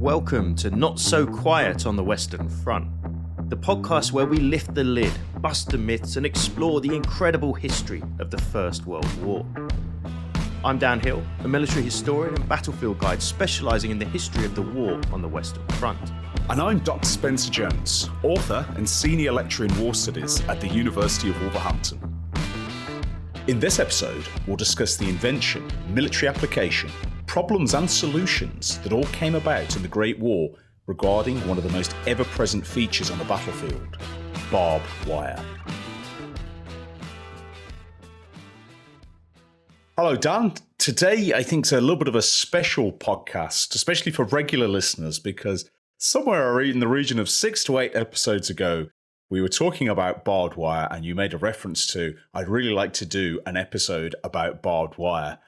Welcome to Not So Quiet on the Western Front, the podcast where we lift the lid, bust the myths, and explore the incredible history of the First World War. I'm Dan Hill, a military historian and battlefield guide specialising in the history of the war on the Western Front. And I'm Dr. Spencer Jones, author and senior lecturer in war studies at the University of Wolverhampton. In this episode, we'll discuss the invention, military application, problems and solutions that all came about in the Great War regarding one of the most ever-present features on the battlefield, barbed wire. Hello, Dan. Today, I think, is a little bit of a special podcast, especially for regular listeners, because somewhere in the region of 6 to 8 episodes ago, we were talking about barbed wire, and you made a reference to, I'd really like to do an episode about barbed wire.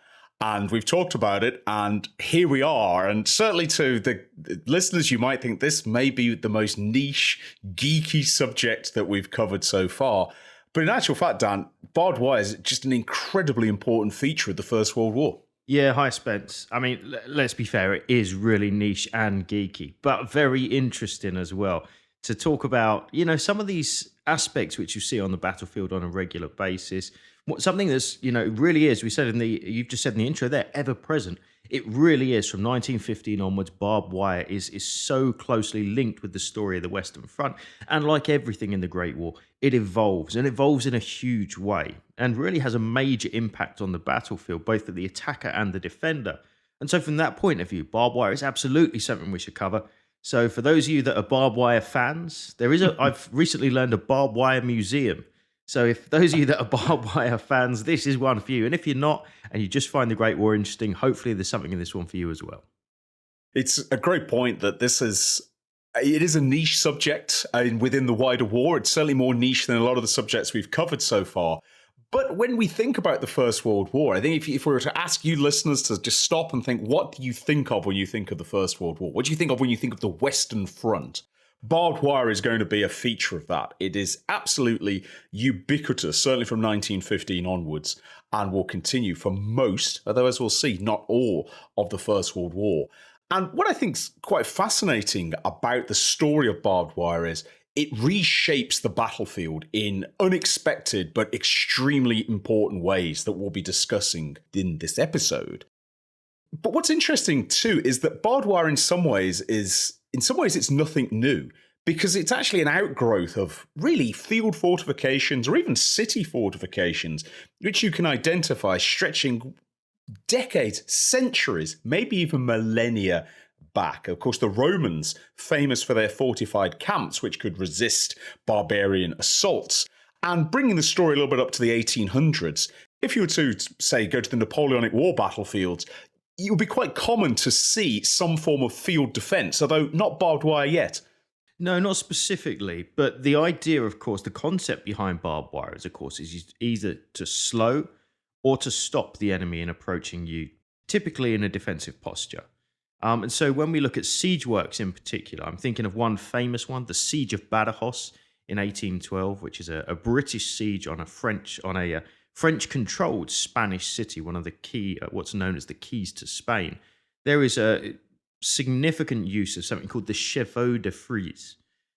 And we've talked about it, and here we are. And certainly to the listeners, you might think this may be the most niche, geeky subject that we've covered so far. But in actual fact, Dan, barbed wire is just an incredibly important feature of the First World War. Yeah, hi, Spence. I mean, let's be fair, it is really niche and geeky, but very interesting as well to talk about, you know, some of these aspects which you see on the battlefield on a regular basis. Something that's, you know, really is, you've just said in the intro there, ever present. It really is. From 1915 onwards, barbed wire is so closely linked with the story of the Western Front. And like everything in the Great War, it evolves, and evolves in a huge way, and really has a major impact on the battlefield, both for the attacker and the defender. And so from that point of view, barbed wire is absolutely something we should cover. So for those of you that are barbed wire fans, I've recently learned a barbed wire museum. So if those of you that are barbed wire fans, this is one for you. And if you're not, and you just find the Great War interesting, hopefully there's something in this one for you as well. It's a great point that it is a niche subject within the wider war. It's certainly more niche than a lot of the subjects we've covered so far. But when we think about the First World War, I think if we were to ask you listeners to just stop and think, what do you think of when you think of the First World War? What do you think of when you think of the Western Front? Barbed wire is going to be a feature of that. It is absolutely ubiquitous, certainly from 1915 onwards, and will continue for most, although as we'll see, not all, of the First World War. And what I think is quite fascinating about the story of barbed wire is it reshapes the battlefield in unexpected but extremely important ways that we'll be discussing in this episode. But what's interesting too is that barbed wire in some ways it's nothing new, because it's actually an outgrowth of really field fortifications or even city fortifications, which you can identify stretching decades, centuries, maybe even millennia back. Of course, the Romans, famous for their fortified camps, which could resist barbarian assaults. And bringing the story a little bit up to the 1800s, if you were to, say, go to the Napoleonic War battlefields, it would be quite common to see some form of field defense, although not barbed wire yet. No, not specifically. But the idea, of course, the concept behind barbed wire is, of course, is either to slow or to stop the enemy in approaching you, typically in a defensive posture. And so when we look at siege works in particular, I'm thinking of one famous one, the Siege of Badajoz in 1812, which is a British siege on a French-controlled Spanish city, one of the key, what's known as the keys to Spain. There is a significant use of something called the chevaux de frise.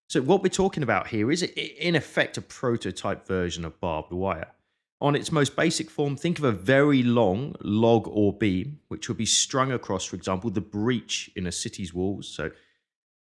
So what we're talking about here is, in effect, a prototype version of barbed wire. On its most basic form, think of a very long log or beam, which will be strung across, for example, the breach in a city's walls. So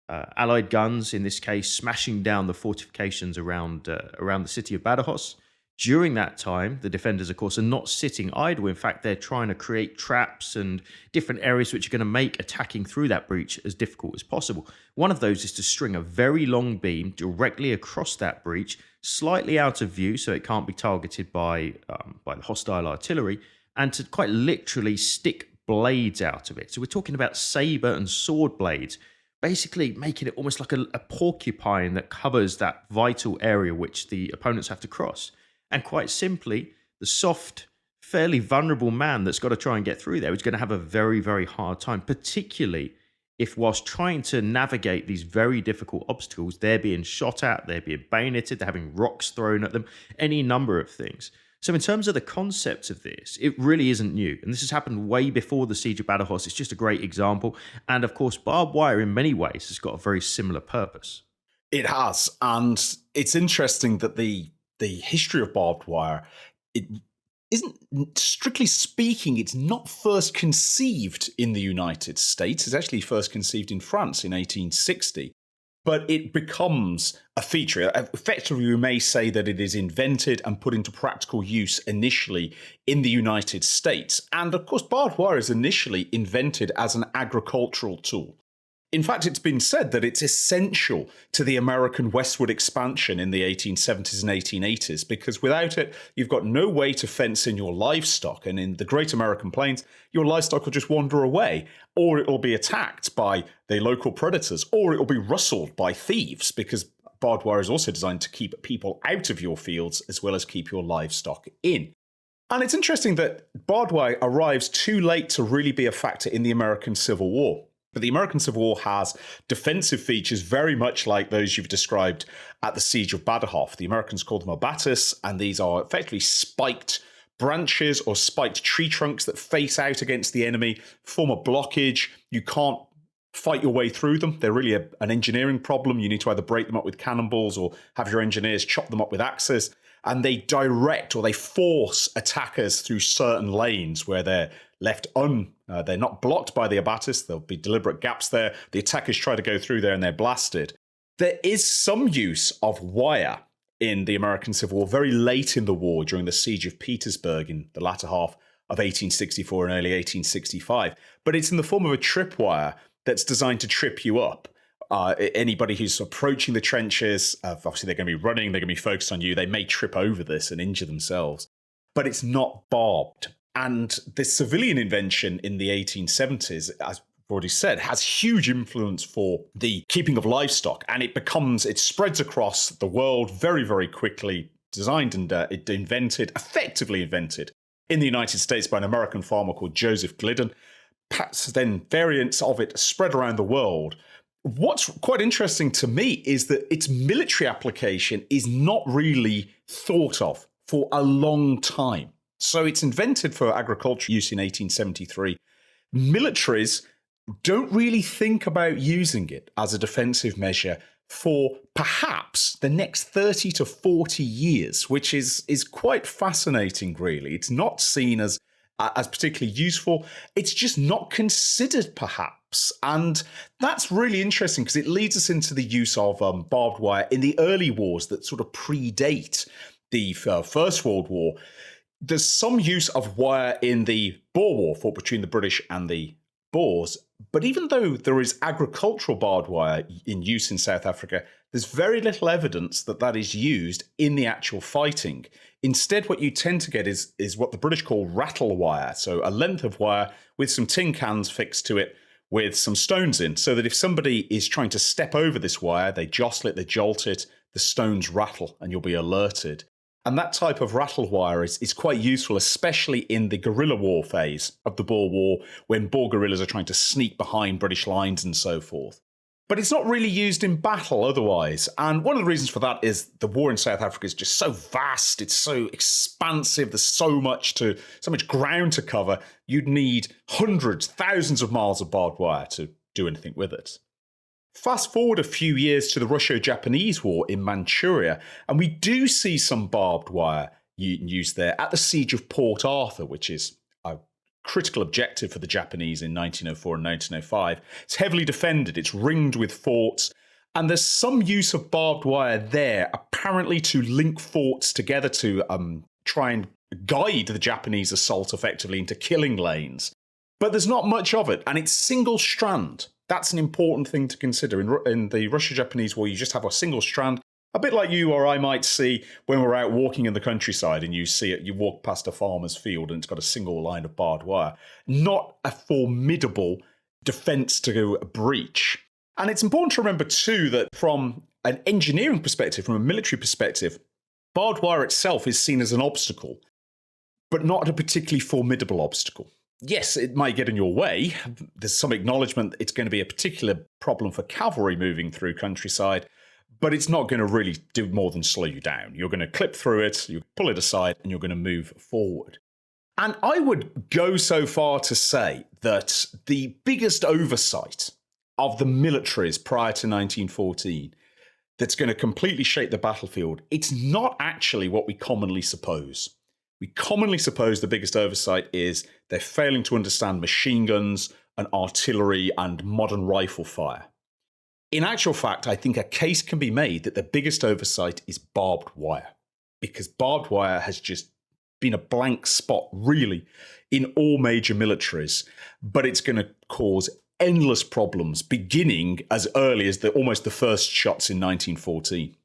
Allied guns, in this case, smashing down the fortifications around the city of Badajoz. During that time, the defenders, of course, are not sitting idle. In fact, they're trying to create traps and different areas which are going to make attacking through that breach as difficult as possible. One of those is to string a very long beam directly across that breach, slightly out of view so it can't be targeted by the hostile artillery, and to quite literally stick blades out of it. So we're talking about saber and sword blades, basically making it almost like a porcupine that covers that vital area which the opponents have to cross. And quite simply, the soft, fairly vulnerable man that's got to try and get through there is going to have a very, very hard time, particularly if whilst trying to navigate these very difficult obstacles, they're being shot at, they're being bayoneted, they're having rocks thrown at them, any number of things. So in terms of the concept of this, it really isn't new. And this has happened way before the Siege of Badajoz. It's just a great example. And of course, barbed wire in many ways has got a very similar purpose. It has. And it's interesting that the history of barbed wire, it isn't, strictly speaking, it's not first conceived in the United States. It's actually first conceived in France in 1860. But it becomes a feature. Effectively, we may say that it is invented and put into practical use initially in the United States. And of course, barbed wire is initially invented as an agricultural tool. In fact, it's been said that it's essential to the American westward expansion in the 1870s and 1880s, because without it, you've got no way to fence in your livestock. And in the Great American Plains, your livestock will just wander away, or it will be attacked by the local predators, or it will be rustled by thieves, because barbed wire is also designed to keep people out of your fields as well as keep your livestock in. And it's interesting that barbed wire arrives too late to really be a factor in the American Civil War. But the American Civil War has defensive features very much like those you've described at the Siege of Badajoz. The Americans call them abatis, and these are effectively spiked branches or spiked tree trunks that face out against the enemy, form a blockage. You can't fight your way through them. They're really an engineering problem. You need to either break them up with cannonballs or have your engineers chop them up with axes. And they direct or they force attackers through certain lanes where they're left they're not blocked by the abatis. There'll be deliberate gaps there. The attackers try to go through there and they're blasted. There is some use of wire in the American Civil War very late in the war during the Siege of Petersburg in the latter half of 1864 and early 1865. But it's in the form of a tripwire that's designed to trip you up. Anybody who's approaching the trenches, obviously they're going to be running, they're going to be focused on you. They may trip over this and injure themselves. But it's not barbed. And the civilian invention in the 1870s, as I've already said, has huge influence for the keeping of livestock. And it spreads across the world very, very quickly, designed and effectively invented in the United States by an American farmer called Joseph Glidden. Then variants of it spread around the world. What's quite interesting to me is that its military application is not really thought of for a long time. So it's invented for agricultural use in 1873. Militaries don't really think about using it as a defensive measure for perhaps the next 30 to 40 years, which is quite fascinating, really. It's not seen as particularly useful. It's just not considered, perhaps. And that's really interesting because it leads us into the use of barbed wire in the early wars that sort of predate the First World War. There's some use of wire in the Boer War fought between the British and the Boers. But even though there is agricultural barbed wire in use in South Africa, there's very little evidence that that is used in the actual fighting. Instead, what you tend to get is what the British call rattle wire. So a length of wire with some tin cans fixed to it with some stones in, so that if somebody is trying to step over this wire, they jostle it, they jolt it, the stones rattle, and you'll be alerted. And that type of rattle wire is quite useful, especially in the guerrilla war phase of the Boer War, when Boer guerrillas are trying to sneak behind British lines and so forth. But it's not really used in battle otherwise. And one of the reasons for that is the war in South Africa is just so vast, it's so expansive, there's so much ground to cover. You'd need hundreds, thousands of miles of barbed wire to do anything with it. Fast forward a few years to the Russo-Japanese War in Manchuria, and we do see some barbed wire used there at the Siege of Port Arthur, which is a critical objective for the Japanese in 1904 and 1905. It's heavily defended, it's ringed with forts, and there's some use of barbed wire there, apparently to link forts together to try and guide the Japanese assault effectively into killing lanes. But there's not much of it, and it's single strand. That's an important thing to consider. In the Russo-Japanese War, you just have a single strand, a bit like you or I might see when we're out walking in the countryside and you walk past a farmer's field and it's got a single line of barbed wire. Not a formidable defense to go breach. And it's important to remember, too, that from an engineering perspective, from a military perspective, barbed wire itself is seen as an obstacle, but not a particularly formidable obstacle. Yes, it might get in your way. There's some acknowledgement that it's going to be a particular problem for cavalry moving through countryside, but it's not going to really do more than slow you down. You're going to clip through it, you pull it aside, and you're going to move forward. And I would go so far to say that the biggest oversight of the militaries prior to 1914 that's going to completely shape the battlefield, it's not actually what we commonly suppose. We commonly suppose the biggest oversight is they're failing to understand machine guns and artillery and modern rifle fire. In actual fact, I think a case can be made that the biggest oversight is barbed wire, because barbed wire has just been a blank spot, really, in all major militaries, but it's going to cause endless problems, beginning as early as almost the first shots in 1914.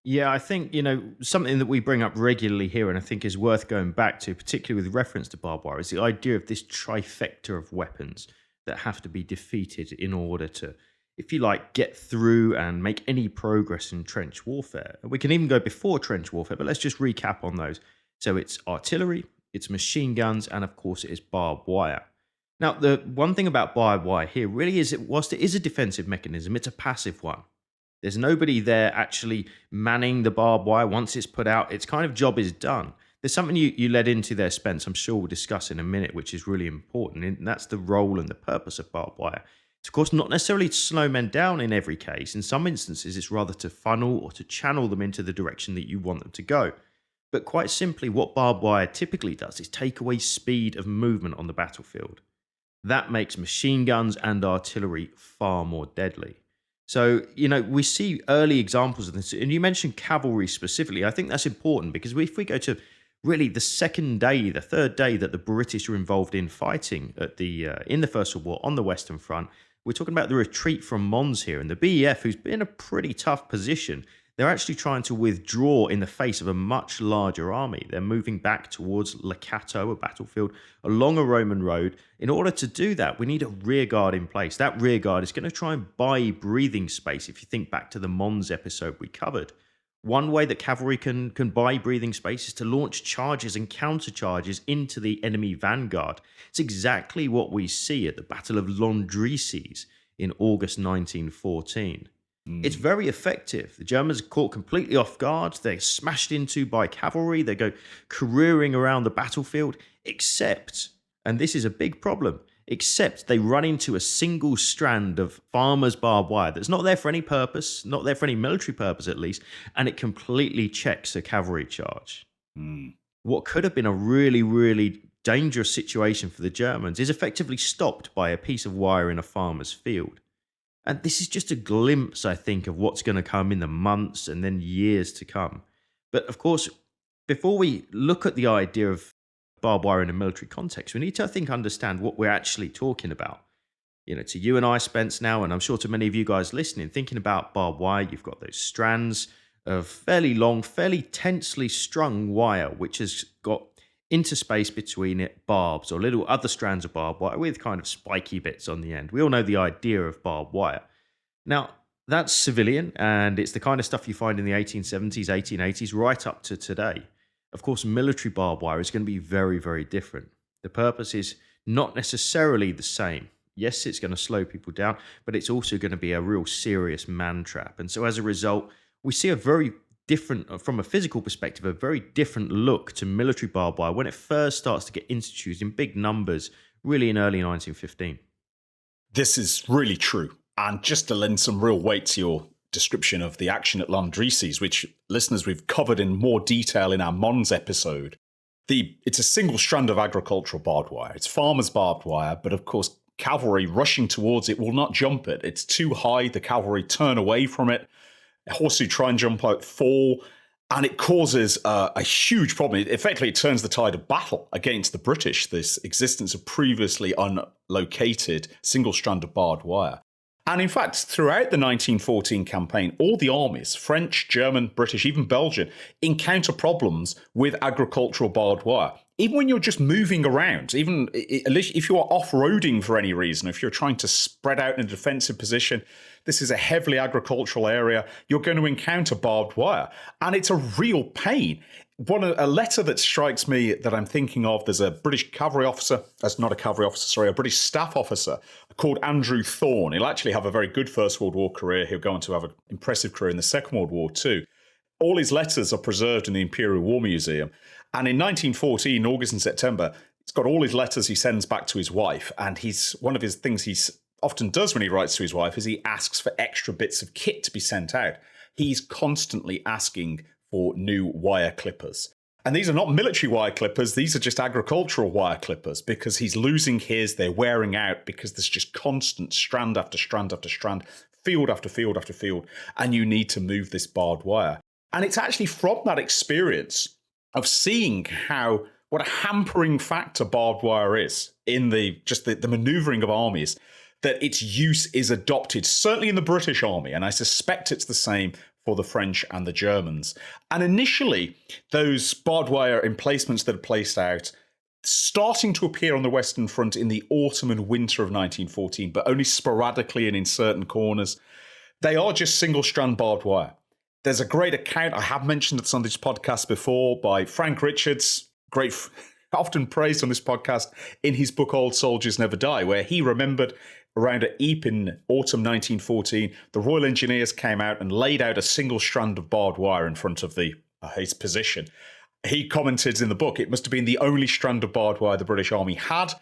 Yeah, I think, something that we bring up regularly here and I think is worth going back to, particularly with reference to barbed wire, is the idea of this trifecta of weapons that have to be defeated in order to, if you like, get through and make any progress in trench warfare. We can even go before trench warfare, but let's just recap on those. So it's artillery, it's machine guns, and of course it is barbed wire. Now, the one thing about barbed wire here really is, whilst it is a defensive mechanism, it's a passive one. There's nobody there actually manning the barbed wire. Once it's put out, its kind of job is done. There's something you led into there, Spence, I'm sure we'll discuss in a minute, which is really important, and that's the role and the purpose of barbed wire. It's, of course, not necessarily to slow men down in every case. In some instances, it's rather to funnel or to channel them into the direction that you want them to go. But quite simply, what barbed wire typically does is take away speed of movement on the battlefield. That makes machine guns and artillery far more deadly. So, we see early examples of this. And you mentioned cavalry specifically. I think that's important because if we go to really the second day, the third day that the British were involved in fighting at in the First World War on the Western Front, we're talking about the retreat from Mons here. And the BEF, who's been in a pretty tough position, they're actually trying to withdraw in the face of a much larger army. They're moving back towards Lecato, a battlefield, along a Roman road. In order to do that, we need a rear guard in place. That rear guard is going to try and buy breathing space. If you think back to the Mons episode we covered, one way that cavalry can buy breathing space is to launch charges and countercharges into the enemy vanguard. It's exactly what we see at the Battle of Landrecies in August 1914. It's very effective. The Germans are caught completely off guard. They're smashed into by cavalry. They go careering around the battlefield, except, and this is a big problem, except they run into a single strand of farmer's barbed wire that's not there for any purpose, not there for any military purpose at least, and it completely checks a cavalry charge. What could have been a really, really dangerous situation for the Germans is effectively stopped by a piece of wire in a farmer's field. And this is just a glimpse, I think, of what's going to come in the months and then years to come. But of course, before we look at the idea of barbed wire in a military context, we need to, I think, understand what we're actually talking about. To you and I, Spence, now, and I'm sure to many of you guys listening, thinking about barbed wire, you've got those strands of fairly long, fairly tensely strung wire, which has got interspace between it, barbs or little other strands of barbed wire with kind of spiky bits on the end. We all know the idea of barbed wire. Now, that's civilian, and it's the kind of stuff you find in the 1870s, 1880s, right up to today. Of course, military barbed wire is going to be very, very different. The purpose is not necessarily the same. Yes, it's going to slow people down, but it's also going to be a real serious man trap. And so as a result, we see a very different, from a physical perspective, a very different look to military barbed wire when it first starts to get instituted in big numbers, really in early 1915. This is really true. And just to lend some real weight to your description of the action at Landrecies, which, listeners, we've covered in more detail in our Mons episode, it's a single strand of agricultural barbed wire. It's farmer's barbed wire, but of course, cavalry rushing towards it will not jump it. It's too high. The cavalry turn away from it. Horses who try and jump out fall, and it causes a huge problem. Effectively, it turns the tide of battle against the British, this existence of previously unlocated single strand of barbed wire. And in fact, throughout the 1914 campaign, all the armies, French, German, British, even Belgian, encounter problems with agricultural barbed wire. Even when you're just moving around, even if you are off-roading for any reason, if you're trying to spread out in a defensive position, this is a heavily agricultural area, you're going to encounter barbed wire. And it's a real pain. A letter that strikes me that I'm thinking of, there's a British cavalry officer, that's not a cavalry officer, sorry, a British staff officer, a called Andrew Thorne. He'll actually have a very good First World War career. He'll go on to have an impressive career in the Second World War too. All his letters are preserved in the Imperial War Museum. And in 1914, August and September, he's got all his letters he sends back to his wife. And one of his things he often does when he writes to his wife is he asks for extra bits of kit to be sent out. He's constantly asking for new wire clippers. And these are not military wire clippers, these are just agricultural wire clippers, because he's losing his, they're wearing out, because there's just constant strand after strand after strand, field after field after field, and you need to move this barbed wire. And it's actually from that experience of seeing what a hampering factor barbed wire is in the maneuvering of armies, that its use is adopted, certainly in the British Army, and I suspect it's the same for the French and the Germans. And initially, those barbed wire emplacements that are placed out, starting to appear on the Western Front in the autumn and winter of 1914, but only sporadically and in certain corners, they are just single-strand barbed wire. There's a great account, I have mentioned this on this podcast before, by Frank Richards, often praised on this podcast, in his book Old Soldiers Never Die, where he remembered around at Ypres in autumn 1914, the Royal Engineers came out and laid out a single strand of barbed wire in front of his position. He commented in the book, it must have been the only strand of barbed wire the British Army had,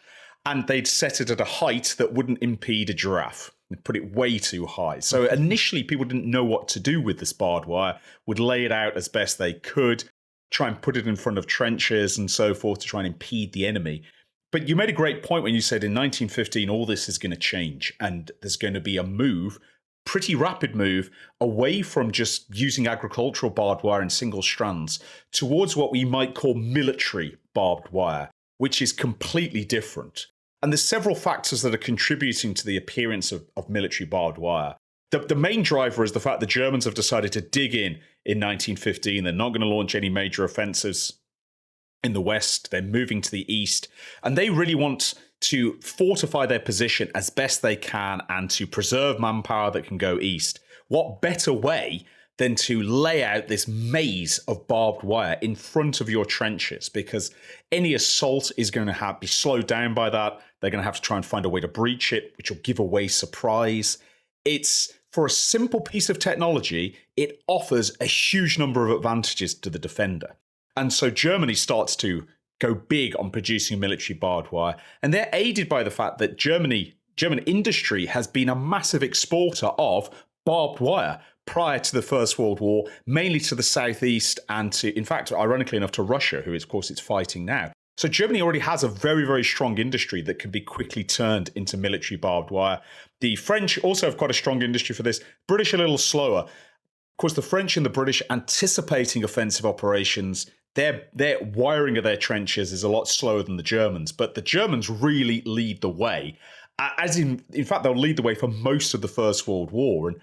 and they'd set it at a height that wouldn't impede a giraffe. They put it way too high. So initially, people didn't know what to do with this barbed wire, would lay it out as best they could, try and put it in front of trenches and so forth to try and impede the enemy. But you made a great point when you said in 1915, all this is going to change and there's going to be a move, pretty rapid move, away from just using agricultural barbed wire in single strands towards what we might call military barbed wire, which is completely different. And there's several factors that are contributing to the appearance of military barbed wire. The main driver is the fact the Germans have decided to dig in 1915. They're not going to launch any major offensives in the West. They're moving to the East, and they really want to fortify their position as best they can and to preserve manpower that can go east. What better way than to lay out this maze of barbed wire in front of your trenches? Because any assault is going to be slowed down by that. They're going to have to try and find a way to breach it, which will give away surprise. For a simple piece of technology, it offers a huge number of advantages to the defender. And so Germany starts to go big on producing military barbed wire. And they're aided by the fact that German industry has been a massive exporter of barbed wire prior to the First World War, mainly to the southeast and to, in fact, ironically enough, to Russia, who, of course, it's fighting now. So Germany already has a very, very strong industry that can be quickly turned into military barbed wire. The French also have quite a strong industry for this. British a little slower. Of course, the French and the British anticipating offensive operations, their wiring of their trenches is a lot slower than the Germans, but the Germans really lead the way. In fact, they'll lead the way for most of the First World War. And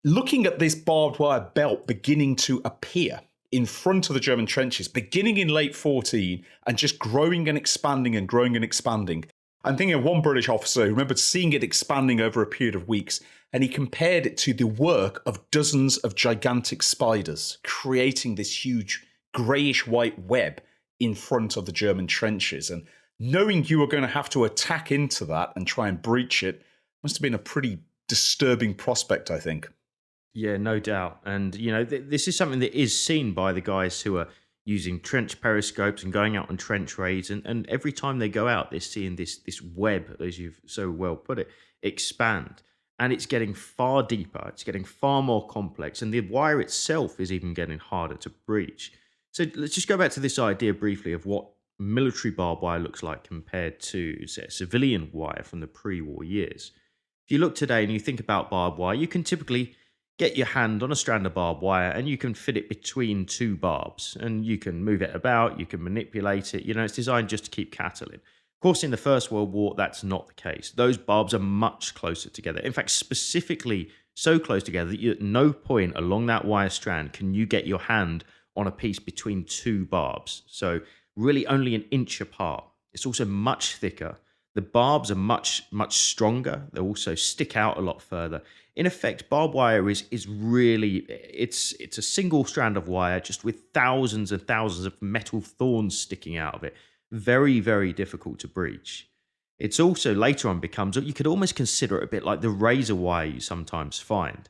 looking at this barbed wire belt beginning to appear in front of the German trenches, beginning in late 14 and just growing and expanding and growing and expanding. I'm thinking of one British officer who remembered seeing it expanding over a period of weeks, and he compared it to the work of dozens of gigantic spiders, creating this huge greyish-white web in front of the German trenches. And knowing you were going to have to attack into that and try and breach it must have been a pretty disturbing prospect, I think. Yeah, no doubt. And, this is something that is seen by the guys who are using trench periscopes and going out on trench raids. And every time they go out, they're seeing this web, as you've so well put it, expand. And it's getting far deeper. It's getting far more complex. And the wire itself is even getting harder to breach. So let's just go back to this idea briefly of what military barbed wire looks like compared to, say, civilian wire from the pre-war years. If you look today and you think about barbed wire, you can typically get your hand on a strand of barbed wire and you can fit it between two barbs and you can move it about, you can manipulate it. It's designed just to keep cattle in. Of course, in the First World War, that's not the case. Those barbs are much closer together. In fact, specifically so close together that at no point along that wire strand can you get your hand on a piece between two barbs. So really only an inch apart. It's also much thicker. The barbs are much, much stronger. They also stick out a lot further. In effect, barbed wire is really, it's a single strand of wire just with thousands and thousands of metal thorns sticking out of it. Very, very difficult to breach. It's also later on becomes, you could almost consider it a bit like the razor wire you sometimes find.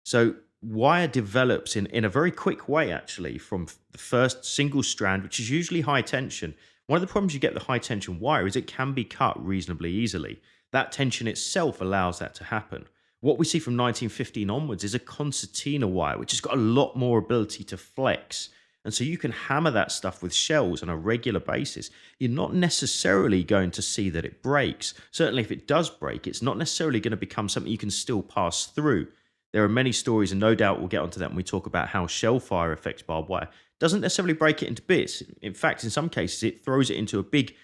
So wire develops in a very quick way, actually, from the first single strand, which is usually high tension. One of the problems you get with high tension wire is it can be cut reasonably easily. That tension itself allows that to happen. What we see from 1915 onwards is a concertina wire, which has got a lot more ability to flex. And so you can hammer that stuff with shells on a regular basis. You're not necessarily going to see that it breaks. Certainly, if it does break, it's not necessarily going to become something you can still pass through. There are many stories, and no doubt we'll get onto that when we talk about how shell fire affects barbed wire. It doesn't necessarily break it into bits. In fact, in some cases, it throws it into a big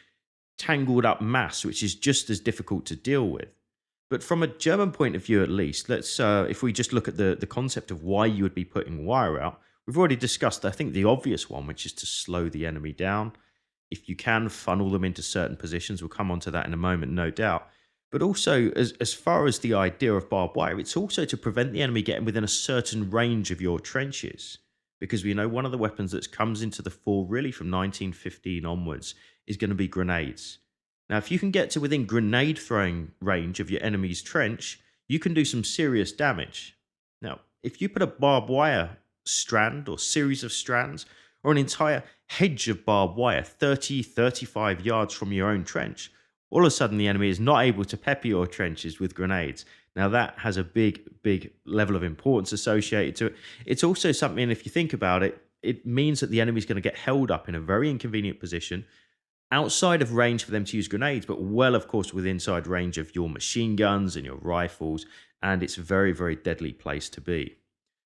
tangled up mass, which is just as difficult to deal with. But from a German point of view, at least, let's if we just look at the concept of why you would be putting wire out, we've already discussed, I think, the obvious one, which is to slow the enemy down. If you can, funnel them into certain positions. We'll come on to that in a moment, no doubt. But also, as far as the idea of barbed wire, it's also to prevent the enemy getting within a certain range of your trenches. Because we know one of the weapons that comes into the fore really from 1915 onwards is going to be grenades. Now, if you can get to within grenade throwing range of your enemy's trench, you can do some serious damage. Now, if you put a barbed wire strand or series of strands or an entire hedge of barbed wire 30, 35 yards from your own trench, all of a sudden the enemy is not able to pepper your trenches with grenades. Now, that has a big level of importance associated to it. It's also something, if you think about it, it means that the enemy is going to get held up in a very inconvenient position, outside of range for them to use grenades, but well, of course, within inside range of your machine guns and your rifles, and it's a very, very deadly place to be.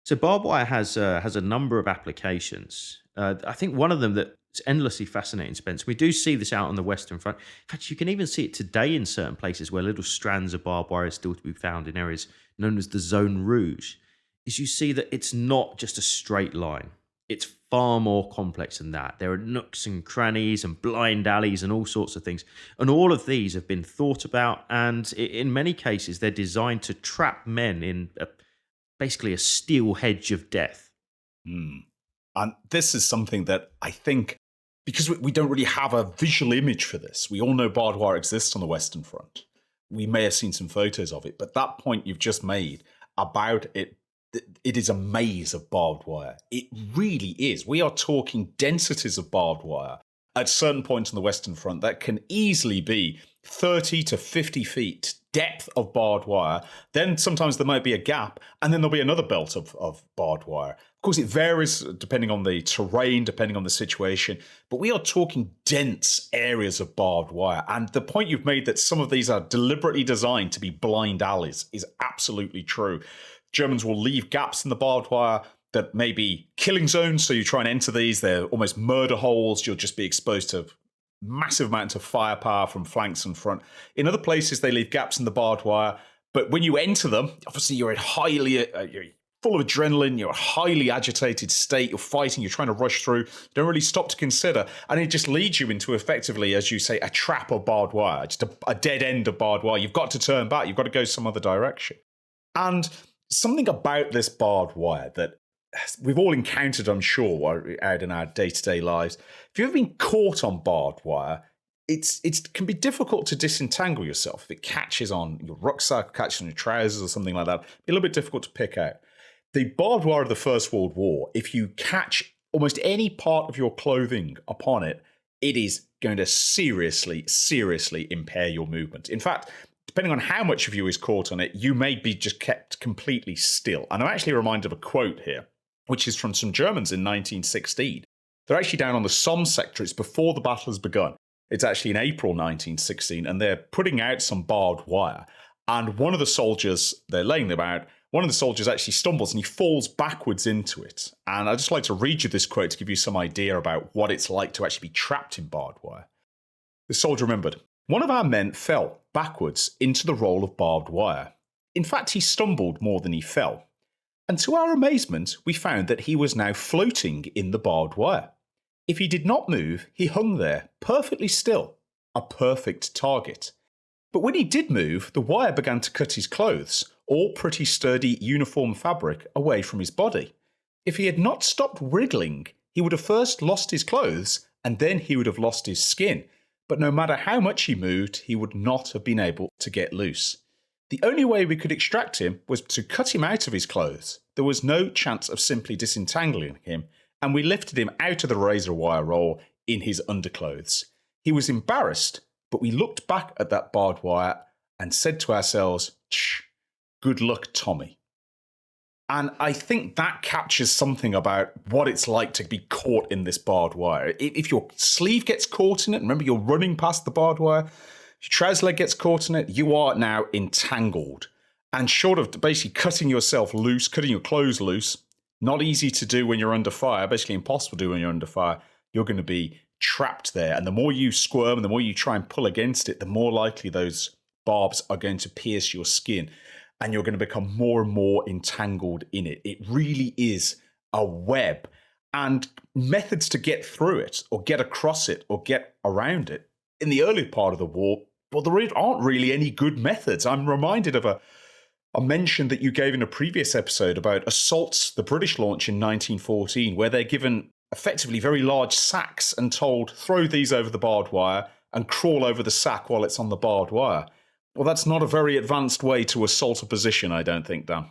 So barbed wire has a number of applications. I think one of them that's endlessly fascinating, Spence, we do see this out on the Western Front. In fact, you can even see it today in certain places where little strands of barbed wire are still to be found in areas known as the Zone Rouge, is you see that it's not just a straight line. It's far more complex than that. There are nooks and crannies and blind alleys and all sorts of things. And all of these have been thought about, and in many cases, they're designed to trap men in basically a steel hedge of death. And this is something that I think, because we don't really have a visual image for this, we all know barbed wire exists on the Western Front. We may have seen some photos of it, but that point you've just made about it is a maze of barbed wire. It really is. We are talking densities of barbed wire at certain points on the Western Front that can easily be 30 to 50 feet depth of barbed wire. Then sometimes there might be a gap, and then there'll be another belt of barbed wire. Of course, it varies depending on the terrain, depending on the situation, but we are talking dense areas of barbed wire. And the point you've made that some of these are deliberately designed to be blind alleys is absolutely true. Germans will leave gaps in the barbed wire that may be killing zones, so you try and enter these. They're almost murder holes. You'll just be exposed to massive amounts of firepower from flanks and front. In other places, they leave gaps in the barbed wire, but when you enter them, obviously you're you're full of adrenaline, you're a highly agitated state, you're fighting, you're trying to rush through, you don't really stop to consider, and it just leads you into, effectively, as you say, a trap of barbed wire, just a dead end of barbed wire. You've got to turn back, you've got to go some other direction. And something about this barbed wire that we've all encountered, I'm sure, out in our day-to-day lives. If you've ever been caught on barbed wire, it can be difficult to disentangle yourself. If it catches on your rucksack, catches on your trousers or something like that, it'd be a little bit difficult to pick out. The barbed wire of the First World War, if you catch almost any part of your clothing upon it, it is going to seriously, seriously impair your movement. In fact, depending on how much of you is caught on it, you may be just kept completely still. And I'm actually reminded of a quote here, which is from some Germans in 1916. They're actually down on the Somme sector. It's before the battle has begun. It's actually in April 1916, and they're putting out some barbed wire. And one of the soldiers, they're laying them out, one of the soldiers actually stumbles and he falls backwards into it. And I'd just like to read you this quote to give you some idea about what it's like to actually be trapped in barbed wire. The soldier remembered, "One of our men fell backwards into the roll of barbed wire. In fact, he stumbled more than he fell. And to our amazement, we found that he was now floating in the barbed wire. If he did not move, he hung there, perfectly still, a perfect target. But when he did move, the wire began to cut his clothes, all pretty sturdy uniform fabric, away from his body. If he had not stopped wriggling, he would have first lost his clothes, and then he would have lost his skin. but no matter how much he moved, he would not have been able to get loose. The only way we could extract him was to cut him out of his clothes. There was no chance of simply disentangling him, and we lifted him out of the razor wire roll in his underclothes. He was embarrassed, but we looked back at that barbed wire and said to ourselves, good luck, Tommy. And I think that captures something about what it's like to be caught in this barbed wire. If your sleeve gets caught in it, remember you're running past the barbed wire, your trouser leg gets caught in it, you are now entangled. And short of basically cutting yourself loose, cutting your clothes loose, not easy to do when you're under fire, basically impossible to do when you're under fire, you're going to be trapped there. And the more you squirm and the more you try and pull against it, the more likely those barbs are going to pierce your skin. And you're going to become more and more entangled in it. It really is a web. And methods to get through it or get across it or get around it in the early part of the war, well, there aren't really any good methods. I'm reminded of a mention that you gave in a previous episode about assaults the British launched in 1914, where they're given effectively very large sacks and told, throw these over the barbed wire and crawl over the sack while it's on the barbed wire. Well, that's not a very advanced way to assault a position, I don't think, Dan.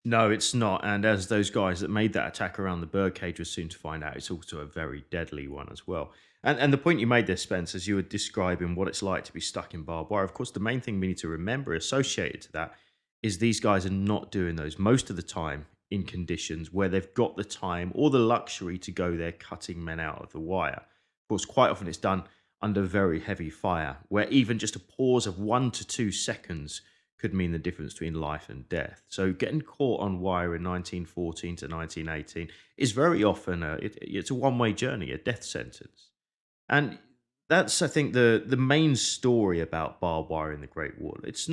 No, it's not. And as those guys that made that attack around the birdcage were soon to find out, it's also a very deadly one as well. And the point you made there, Spence, as you were describing what it's like to be stuck in barbed wire, of course, the main thing we need to remember associated to that is these guys are not doing those most of the time in conditions where they've got the time or the luxury to go there cutting men out of the wire. Of course, quite often it's done under very heavy fire, where even just a pause of 1 to 2 seconds could mean the difference between life and death. So getting caught on wire in 1914 to 1918 is very often it's a one-way journey, a death sentence. And that's, I think, the main story about barbed wire in the Great War. It's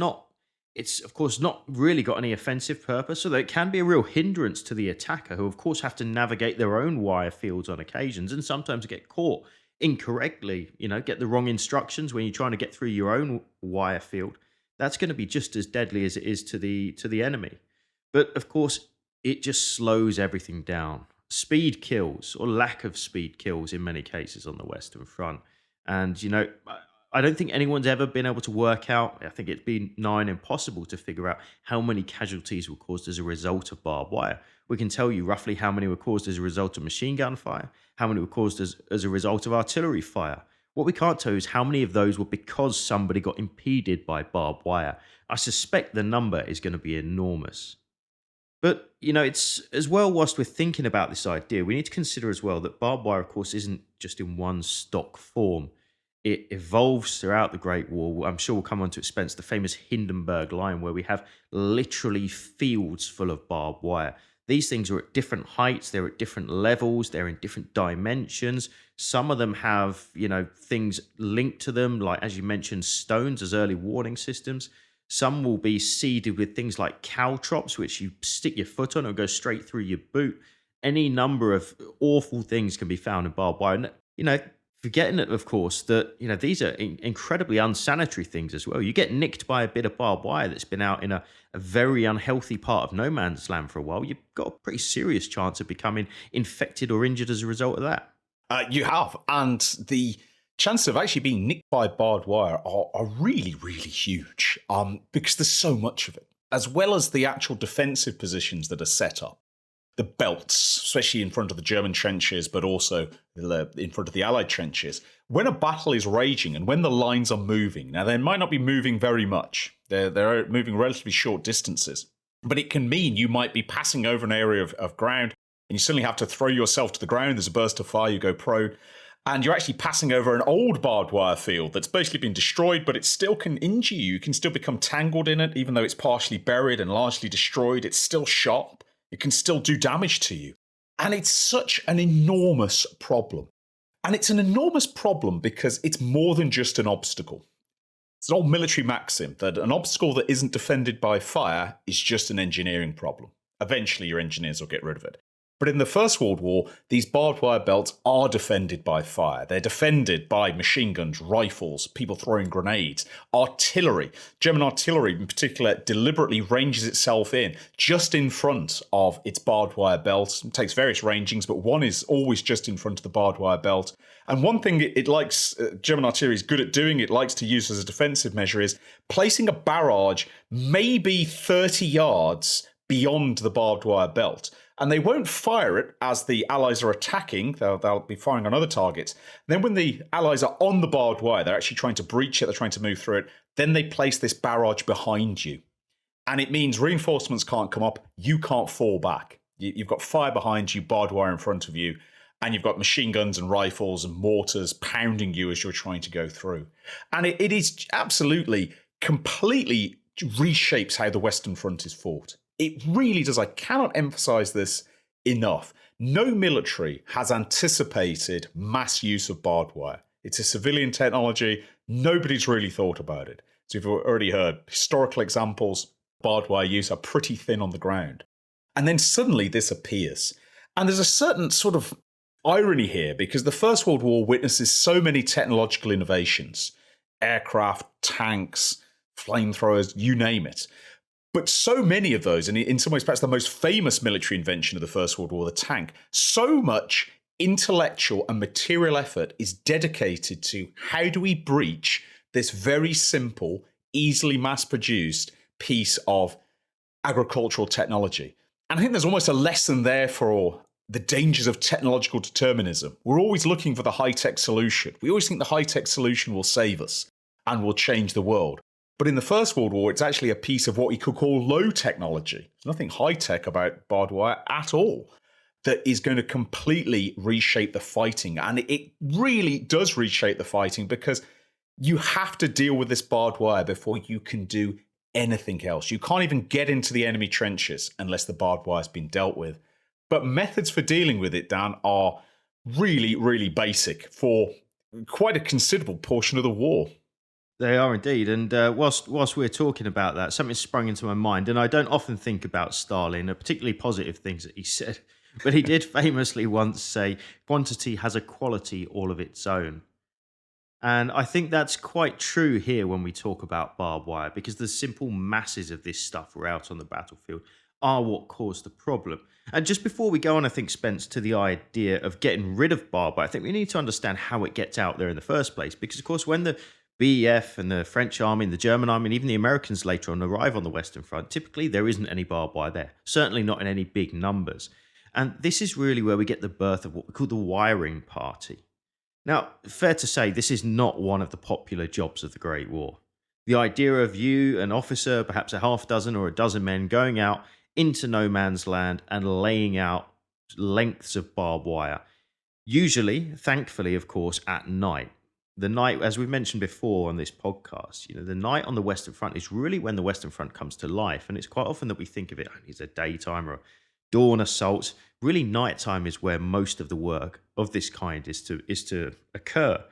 of course not really got any offensive purpose, so that it can be a real hindrance to the attacker, who of course have to navigate their own wire fields on occasions and sometimes get caught incorrectly, get the wrong instructions when you're trying to get through your own wire field. That's going to be just as deadly as it is to the enemy. But of course, it just slows everything down. Speed kills, or lack of speed kills in many cases on the Western Front. And, I don't think anyone's ever been able to work out, I think it's been nigh impossible to figure out how many casualties were caused as a result of barbed wire. We can tell you roughly how many were caused as a result of machine gun fire, how many were caused as a result of artillery fire. What we can't tell you is how many of those were because somebody got impeded by barbed wire. I suspect the number is going to be enormous. But, it's as well, whilst we're thinking about this idea, we need to consider as well that barbed wire, of course, isn't just in one stock form. It evolves throughout the Great War. I'm sure we'll come on to it, Spence, the famous Hindenburg Line, where we have literally fields full of barbed wire. These things are at different heights, they're at different levels, they're in different dimensions. Some of them have, things linked to them, like, as you mentioned, stones as early warning systems. Some will be seeded with things like caltrops, which you stick your foot on and go straight through your boot. Any number of awful things can be found in barbed wire. And, forgetting, of course, that these are incredibly unsanitary things as well. You get nicked by a bit of barbed wire that's been out in a very unhealthy part of no man's land for a while. You've got a pretty serious chance of becoming infected or injured as a result of that. You have, and the chances of actually being nicked by barbed wire are really, really huge, because there's so much of it, as well as the actual defensive positions that are set up. The belts, especially in front of the German trenches, but also in front of the Allied trenches. When a battle is raging and when the lines are moving, now they might not be moving very much. They're moving relatively short distances. But it can mean you might be passing over an area of ground and you suddenly have to throw yourself to the ground. There's a burst of fire, you go prone. And you're actually passing over an old barbed wire field that's basically been destroyed, but it still can injure you. You can still become tangled in it, even though it's partially buried and largely destroyed. It's still sharp. It can still do damage to you. And it's such an enormous problem. And it's an enormous problem because it's more than just an obstacle. It's an old military maxim that an obstacle that isn't defended by fire is just an engineering problem. Eventually, your engineers will get rid of it. But in the First World War, these barbed wire belts are defended by fire. They're defended by machine guns, rifles, people throwing grenades, artillery. German artillery, in particular, deliberately ranges itself in just in front of its barbed wire belt. It takes various rangings, but one is always just in front of the barbed wire belt. And one thing it likes, German artillery is good at doing, it likes to use as a defensive measure, is placing a barrage maybe 30 yards beyond the barbed wire belt. And they won't fire it as the Allies are attacking. They'll be firing on other targets. Then when the Allies are on the barbed wire, they're actually trying to breach it, they're trying to move through it, then they place this barrage behind you. And it means reinforcements can't come up, you can't fall back. You've got fire behind you, barbed wire in front of you, and you've got machine guns and rifles and mortars pounding you as you're trying to go through. And it is absolutely, completely reshapes how the Western Front is fought. It really does. I cannot emphasize this enough. No military has anticipated mass use of barbed wire. It's a civilian technology. Nobody's really thought about it. So you've already heard historical examples. Barbed wire use are pretty thin on the ground. And then suddenly this appears. And there's a certain sort of irony here because the First World War witnesses so many technological innovations. Aircraft, tanks, flamethrowers, you name it. But so many of those, and in some ways perhaps the most famous military invention of the First World War, the tank, so much intellectual and material effort is dedicated to how do we breach this very simple, easily mass-produced piece of agricultural technology. And I think there's almost a lesson there for the dangers of technological determinism. We're always looking for the high-tech solution. We always think the high-tech solution will save us and will change the world. But in the First World War, it's actually a piece of what you could call low technology. There's nothing high-tech about barbed wire at all that is going to completely reshape the fighting. And it really does reshape the fighting because you have to deal with this barbed wire before you can do anything else. You can't even get into the enemy trenches unless the barbed wire has been dealt with. But methods for dealing with it, Dan, are really, really basic for quite a considerable portion of the war. They are indeed. And whilst we're talking about that, something sprung into my mind. And I don't often think about Stalin, particularly positive things that he said. But he did famously once say, quantity has a quality all of its own. And I think that's quite true here when we talk about barbed wire, because the simple masses of this stuff were out on the battlefield are what caused the problem. And just before we go on, I think, Spence, to the idea of getting rid of barbed wire, I think we need to understand how it gets out there in the first place. Because, of course, when the BEF and the French army and the German army and even the Americans later on arrive on the Western Front, typically there isn't any barbed wire there, certainly not in any big numbers. And this is really where we get the birth of what we call the wiring party. Now, fair to say, this is not one of the popular jobs of the Great War. The idea of you, an officer, perhaps a half dozen or a dozen men, going out into no man's land and laying out lengths of barbed wire, usually, thankfully, of course, at night. The night, as we've mentioned before on this podcast, the night on the Western Front is really when the Western Front comes to life. And it's quite often that we think of it as a daytime or a dawn assault. Really, nighttime is where most of the work of this kind is to occur.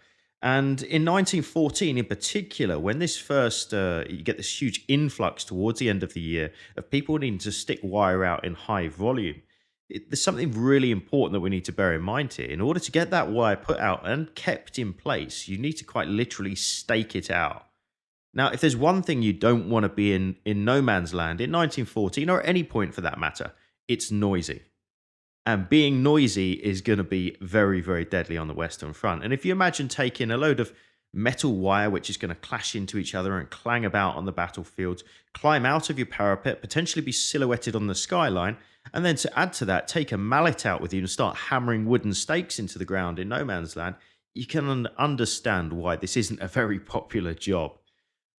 And in 1914 in particular, when this first, you get this huge influx towards the end of the year of people needing to stick wire out in high volume, there's something really important that we need to bear in mind here. In order to get that wire put out and kept in place, you need to quite literally stake it out. Now, if there's one thing you don't want to be in no man's land in 1914, or at any point for that matter, it's noisy. And being noisy is going to be very, very deadly on the Western Front. And if you imagine taking a load of metal wire, which is going to clash into each other and clang about on the battlefield, climb out of your parapet, potentially be silhouetted on the skyline, and then to add to that, take a mallet out with you and start hammering wooden stakes into the ground in no man's land, you can understand why this isn't a very popular job.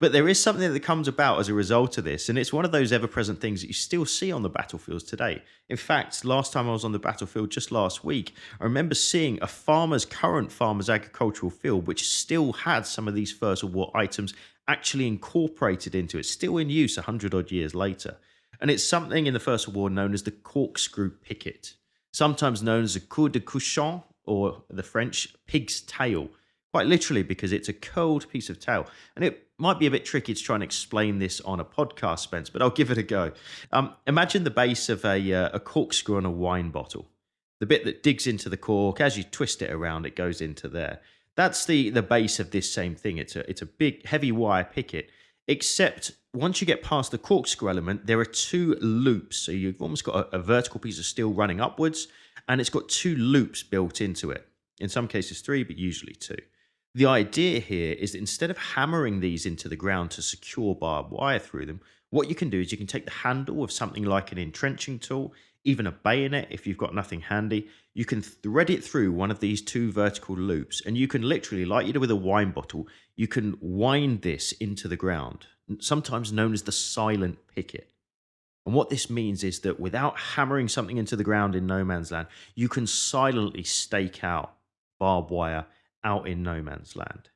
But there is something that comes about as a result of this, and it's one of those ever-present things that you still see on the battlefields today. In fact, last time I was on the battlefield, just last week, I remember seeing a current farmer's agricultural field, which still had some of these First World War items actually incorporated into it, still in use 100-odd years later. And it's something in the First World War known as the corkscrew picket, sometimes known as a coup de cochon, or the French pig's tail, quite literally because it's a curled piece of tail. And it might be a bit tricky to try and explain this on a podcast, Spence, but I'll give it a go. Imagine the base of a corkscrew on a wine bottle. The bit that digs into the cork, as you twist it around, it goes into there. That's the base of this same thing. It's a big, heavy wire picket, except once you get past the corkscrew element, there are two loops. So you've almost got a vertical piece of steel running upwards, and it's got two loops built into it. In some cases, three, but usually two. The idea here is that instead of hammering these into the ground to secure barbed wire through them, what you can do is you can take the handle of something like an entrenching tool, even a bayonet if you've got nothing handy. You can thread it through one of these two vertical loops, and you can literally, like you do with a wine bottle, you can wind this into the ground, sometimes known as the silent picket. And what this means is that without hammering something into the ground in no man's land, you can silently stake out barbed wire out in no man's land.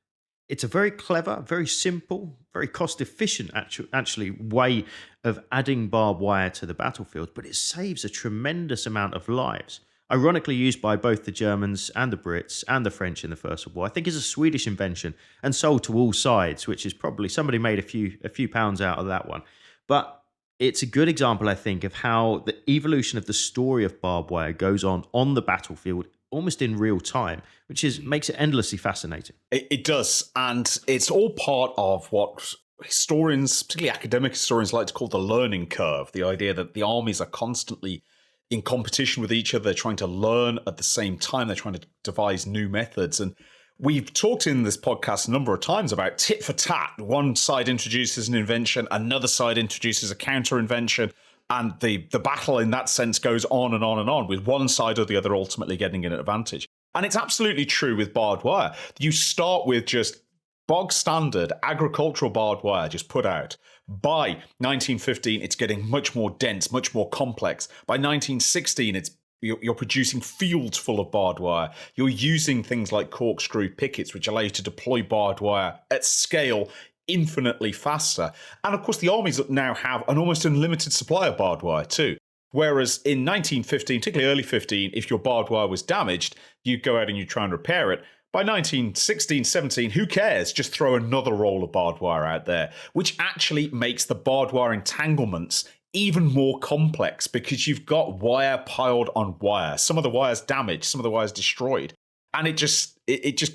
It's a very clever, very simple, very cost-efficient actually way of adding barbed wire to the battlefield, but it saves a tremendous amount of lives. Ironically used by both the Germans and the Brits and the French in the First World War. I think it's a Swedish invention and sold to all sides, which is probably somebody made a few pounds out of that one. But it's a good example, I think, of how the evolution of the story of barbed wire goes on the battlefield almost in real time, which makes it endlessly fascinating. It does, and it's all part of what historians, particularly academic historians, like to call the learning curve, the idea that the armies are constantly in competition with each other. They're trying to learn at the same time. They're trying to devise new methods. And we've talked in this podcast a number of times about tit for tat. One side introduces an invention, another side introduces a counter-invention, and the battle in that sense goes on and on and on, with one side or the other ultimately getting an advantage. And it's absolutely true with barbed wire. You start with just bog standard agricultural barbed wire just put out. By 1915, it's getting much more dense, much more complex. By 1916, you're producing fields full of barbed wire. You're using things like corkscrew pickets, which allow you to deploy barbed wire at scale infinitely faster. And of course, the armies now have an almost unlimited supply of barbed wire too. Whereas in 1915, particularly early 15, if your barbed wire was damaged, you'd go out and you'd try and repair it. By 1916, 17, who cares? Just throw another roll of barbed wire out there, which actually makes the barbed wire entanglements even more complex because you've got wire piled on wire. Some of the wire's damaged, some of the wire's destroyed. And it just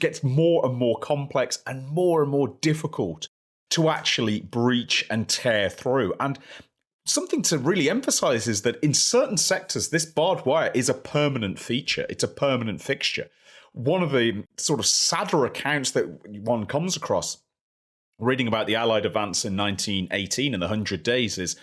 gets more and more complex and more difficult to actually breach and tear through. And something to really emphasize is that in certain sectors, this barbed wire is a permanent feature. It's a permanent fixture. One of the sort of sadder accounts that one comes across reading about the Allied advance in 1918 in the 100 Days is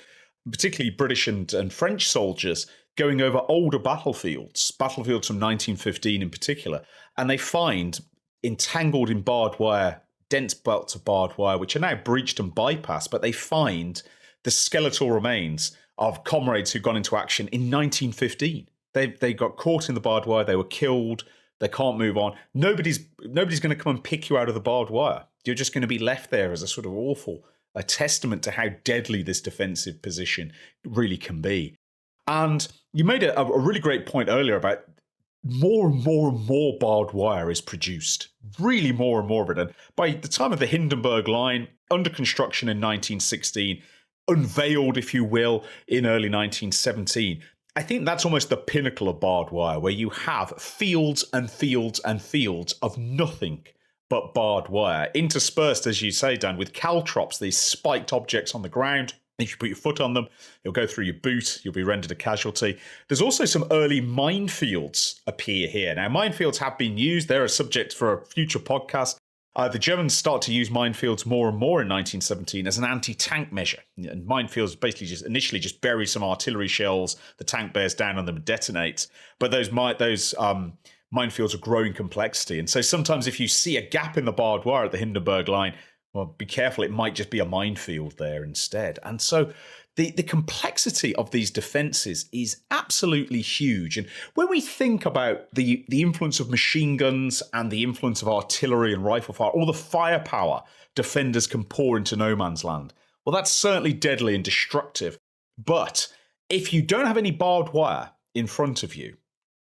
particularly British and French soldiers going over older battlefields from 1915 in particular, and they find entangled in barbed wire, dense belts of barbed wire, which are now breached and bypassed, but they find the skeletal remains of comrades who'd gone into action in 1915. They got caught in the barbed wire, they were killed, they can't move on. Nobody's going to come and pick you out of the barbed wire. You're just going to be left there as a sort of a testament to how deadly this defensive position really can be. And you made a really great point earlier about more and more barbed wire is produced. Really more and more of it. And by the time of the Hindenburg Line, under construction in 1916, unveiled, if you will, in early 1917, I think that's almost the pinnacle of barbed wire, where you have fields and fields and fields of nothing but barbed wire, interspersed, as you say, Dan, with caltrops, these spiked objects on the ground. If you put your foot on them, it'll go through your boot, you'll be rendered a casualty. There's also some early minefields appear here. Now, minefields have been used. They're a subject for a future podcast. The Germans start to use minefields more and more in 1917 as an anti-tank measure. And minefields basically initially just bury some artillery shells, the tank bears down on them and detonates. But those minefields are growing complexity. And so sometimes if you see a gap in the barbed wire at the Hindenburg Line, well, be careful, it might just be a minefield there instead. And so the complexity of these defenses is absolutely huge. And when we think about the influence of machine guns and the influence of artillery and rifle fire, all the firepower defenders can pour into no man's land, well, that's certainly deadly and destructive. But if you don't have any barbed wire in front of you,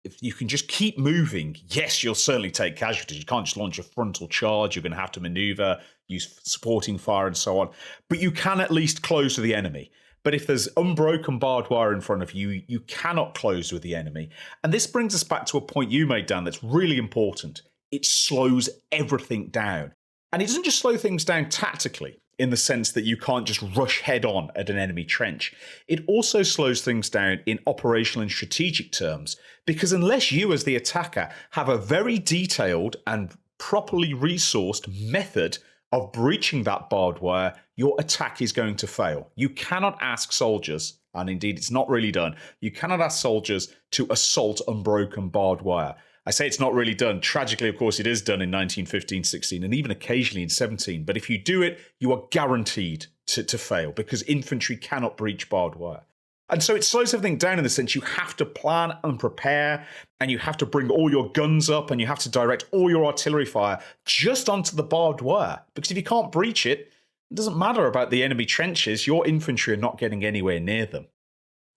if you can just keep moving, yes, you'll certainly take casualties. You can't just launch a frontal charge. You're going to have to maneuver, use supporting fire and so on. But you can at least close to the enemy. But if there's unbroken barbed wire in front of you, you cannot close with the enemy. And this brings us back to a point you made, Dan, that's really important. It slows everything down. And it doesn't just slow things down tactically, in the sense that you can't just rush head on at an enemy trench. It also slows things down in operational and strategic terms, because unless you as the attacker have a very detailed and properly resourced method of breaching that barbed wire, your attack is going to fail. You cannot ask soldiers, and indeed it's not really done, you cannot ask soldiers to assault unbroken barbed wire. I say it's not really done. Tragically, of course, it is done in 1915, 16, and even occasionally in 17. But if you do it, you are guaranteed to fail, because infantry cannot breach barbed wire. And so it slows everything down in the sense you have to plan and prepare, and you have to bring all your guns up, and you have to direct all your artillery fire just onto the barbed wire. Because if you can't breach it, it doesn't matter about the enemy trenches. Your infantry are not getting anywhere near them.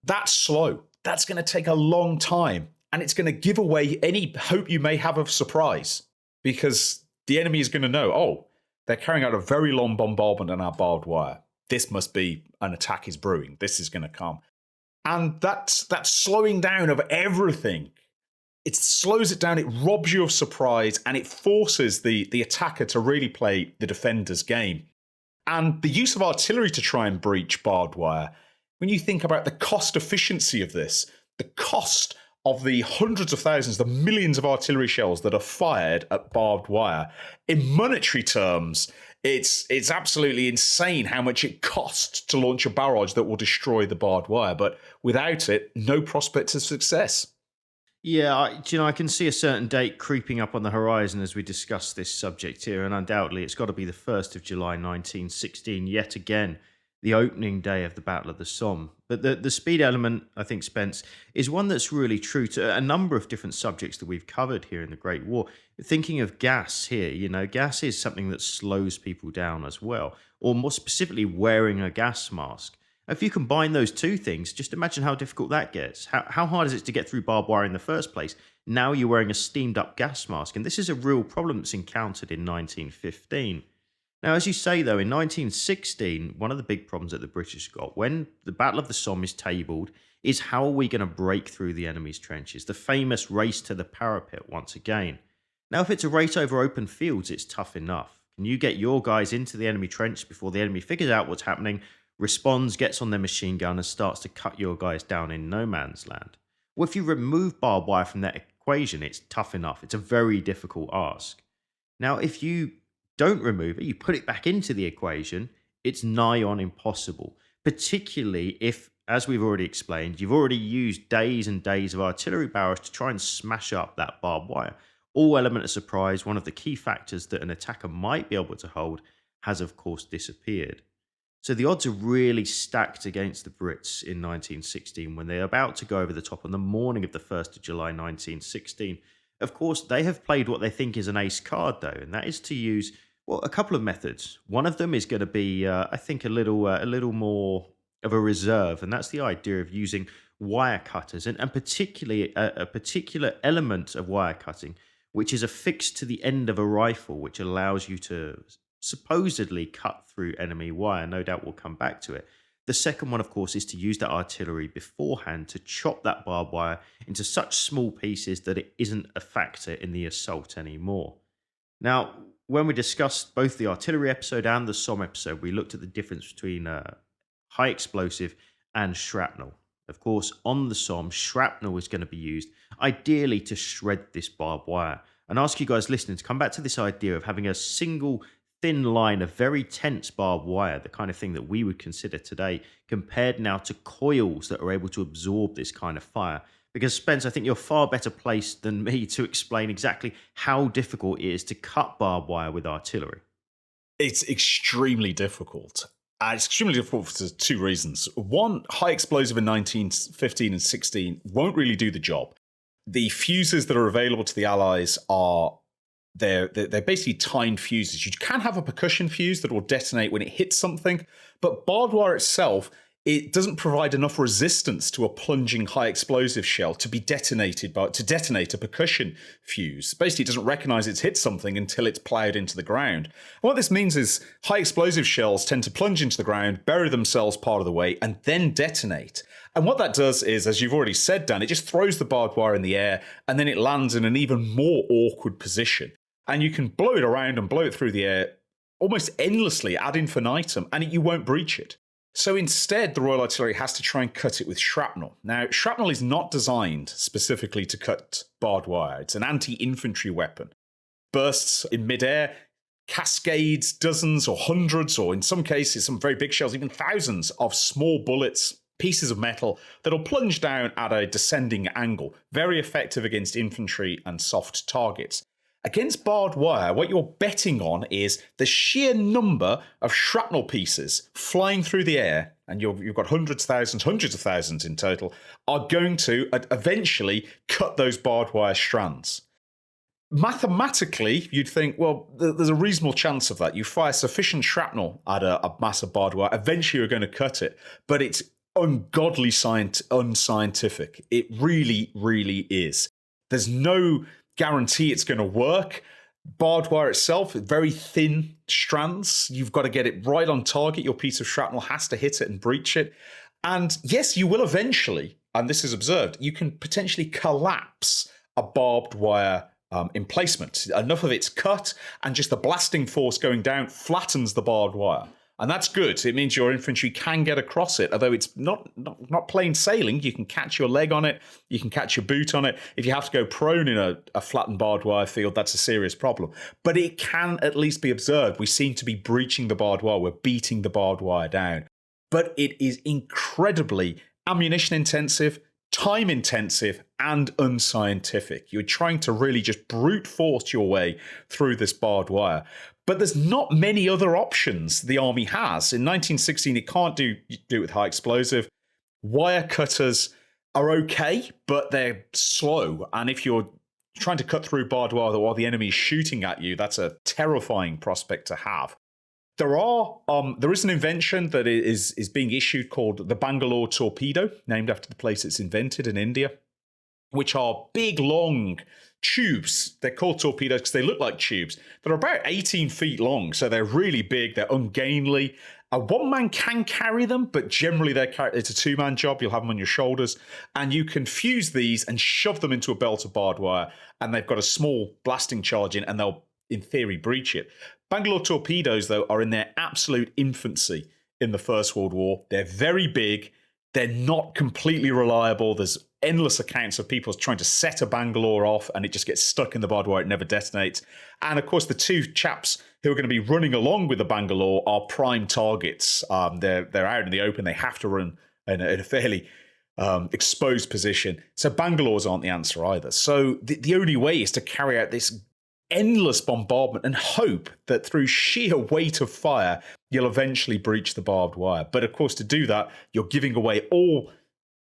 That's slow. That's going to take a long time. And it's going to give away any hope you may have of surprise, because the enemy is going to know, oh, they're carrying out a very long bombardment on our barbed wire. This must be an attack is brewing. This is going to come. And that's slowing down of everything. It slows it down. It robs you of surprise, and it forces the attacker to really play the defender's game. And the use of artillery to try and breach barbed wire, when you think about the cost efficiency of this, the cost of the hundreds of thousands, the millions of artillery shells that are fired at barbed wire, in monetary terms, it's absolutely insane how much it costs to launch a barrage that will destroy the barbed wire. But without it, no prospect of success. Yeah, I can see a certain date creeping up on the horizon as we discuss this subject here, and undoubtedly it's got to be the 1st of July 1916, yet again, the opening day of the Battle of the Somme. But the speed element, I think, Spence, is one that's really true to a number of different subjects that we've covered here in the Great War. Thinking of gas here, gas is something that slows people down as well, or more specifically, wearing a gas mask. If you combine those two things, just imagine how difficult that gets. How hard is it to get through barbed wire in the first place? Now you're wearing a steamed up gas mask, and this is a real problem that's encountered in 1915. Now, as you say, though, in 1916, one of the big problems that the British got when the Battle of the Somme is tabled is how are we going to break through the enemy's trenches? The famous race to the parapet once again. Now, if it's a race over open fields, it's tough enough. Can you get your guys into the enemy trench before the enemy figures out what's happening, responds, gets on their machine gun, and starts to cut your guys down in no man's land? Well, if you remove barbed wire from that equation, it's tough enough. It's a very difficult ask. Now, if you don't remove it, you put it back into the equation, it's nigh on impossible, particularly if, as we've already explained, you've already used days and days of artillery barrage to try and smash up that barbed wire. All element of surprise, one of the key factors that an attacker might be able to hold, has of course disappeared. So the odds are really stacked against the Brits in 1916 when they're about to go over the top on the morning of the 1st of July 1916. Of course, they have played what they think is an ace card, though, and that is to use a couple of methods. One of them is going to be, I think, a little more of a reserve, and that's the idea of using wire cutters, and particularly a particular element of wire cutting, which is affixed to the end of a rifle, which allows you to supposedly cut through enemy wire. No doubt we'll come back to it. The second one, of course, is to use that artillery beforehand to chop that barbed wire into such small pieces that it isn't a factor in the assault anymore. Now, when we discussed both the artillery episode and the Somme episode, we looked at the difference between high explosive and shrapnel. Of course, on the Somme, shrapnel is going to be used ideally to shred this barbed wire. And ask you guys listening to come back to this idea of having a single thin line of very tense barbed wire, the kind of thing that we would consider today, compared now to coils that are able to absorb this kind of fire. Because, Spence, I think you're far better placed than me to explain exactly how difficult it is to cut barbed wire with artillery. It's extremely difficult. It's extremely difficult for two reasons. One, high explosive in 1915 and 16 won't really do the job. The fuses that are available to the Allies are they're basically timed fuses. You can have a percussion fuse that will detonate when it hits something, but barbed wire itself it doesn't provide enough resistance to a plunging high explosive shell to be detonated to detonate a percussion fuse. Basically, it doesn't recognize it's hit something until it's plowed into the ground. And what this means is high explosive shells tend to plunge into the ground, bury themselves part of the way, and then detonate. And what that does is, as you've already said, Dan, it just throws the barbed wire in the air, and then it lands in an even more awkward position. And you can blow it around and blow it through the air almost endlessly ad infinitum, and you won't breach it. So instead, the Royal Artillery has to try and cut it with shrapnel. Now, shrapnel is not designed specifically to cut barbed wire. It's an anti-infantry weapon. Bursts in midair, cascades dozens or hundreds, or in some cases, some very big shells, even thousands of small bullets, pieces of metal that'll plunge down at a descending angle. Very effective against infantry and soft targets. Against barbed wire, what you're betting on is the sheer number of shrapnel pieces flying through the air, and you've got hundreds of thousands in total, are going to eventually cut those barbed wire strands. Mathematically, you'd think, well, there's a reasonable chance of that. You fire sufficient shrapnel at a mass of barbed wire, eventually you're going to cut it. But it's ungodly unscientific. It really, really is. There's no guarantee it's going to work. Barbed wire itself, very thin strands. You've got to get it right on target. Your piece of shrapnel has to hit it and breach it. And yes, you will eventually, and this is observed, you can potentially collapse a barbed wire emplacement. Enough of it's cut, and just the blasting force going down flattens the barbed wire. And that's good. It means your infantry can get across it, although it's not plain sailing. You can catch your leg on it. You can catch your boot on it. If you have to go prone in a flattened barbed wire field, that's a serious problem. But it can at least be observed. We seem to be breaching the barbed wire. We're beating the barbed wire down. But it is incredibly ammunition intensive, time intensive, and unscientific. You're trying to really just brute force your way through this barbed wire. But there's not many other options the army has. In 1916, it can't do it with high explosive. Wire cutters are okay, but they're slow. And if you're trying to cut through barbed wire while the enemy is shooting at you, that's a terrifying prospect to have. There is an invention that is being issued called the Bangalore torpedo, named after the place it's invented in India, which are big, long tubes. They're called torpedoes because they look like tubes. They're about 18 feet long, so they're really big. They're ungainly. One man can carry them, but generally it's a two-man job. You'll have them on your shoulders, and you can fuse these and shove them into a belt of barbed wire, and they've got a small blasting charge in, and they'll, in theory, breach it. Bangalore torpedoes, though, are in their absolute infancy in the First World War. They're very big. They're not completely reliable. There's endless accounts of people trying to set a Bangalore off and it just gets stuck in the barbed wire. It never detonates. And of course, the two chaps who are going to be running along with the Bangalore are prime targets. They're out in the open. They have to run in a fairly exposed position. So Bangalores aren't the answer either. So the only way is to carry out this endless bombardment and hope that through sheer weight of fire, you'll eventually breach the barbed wire. But of course, to do that, you're giving away all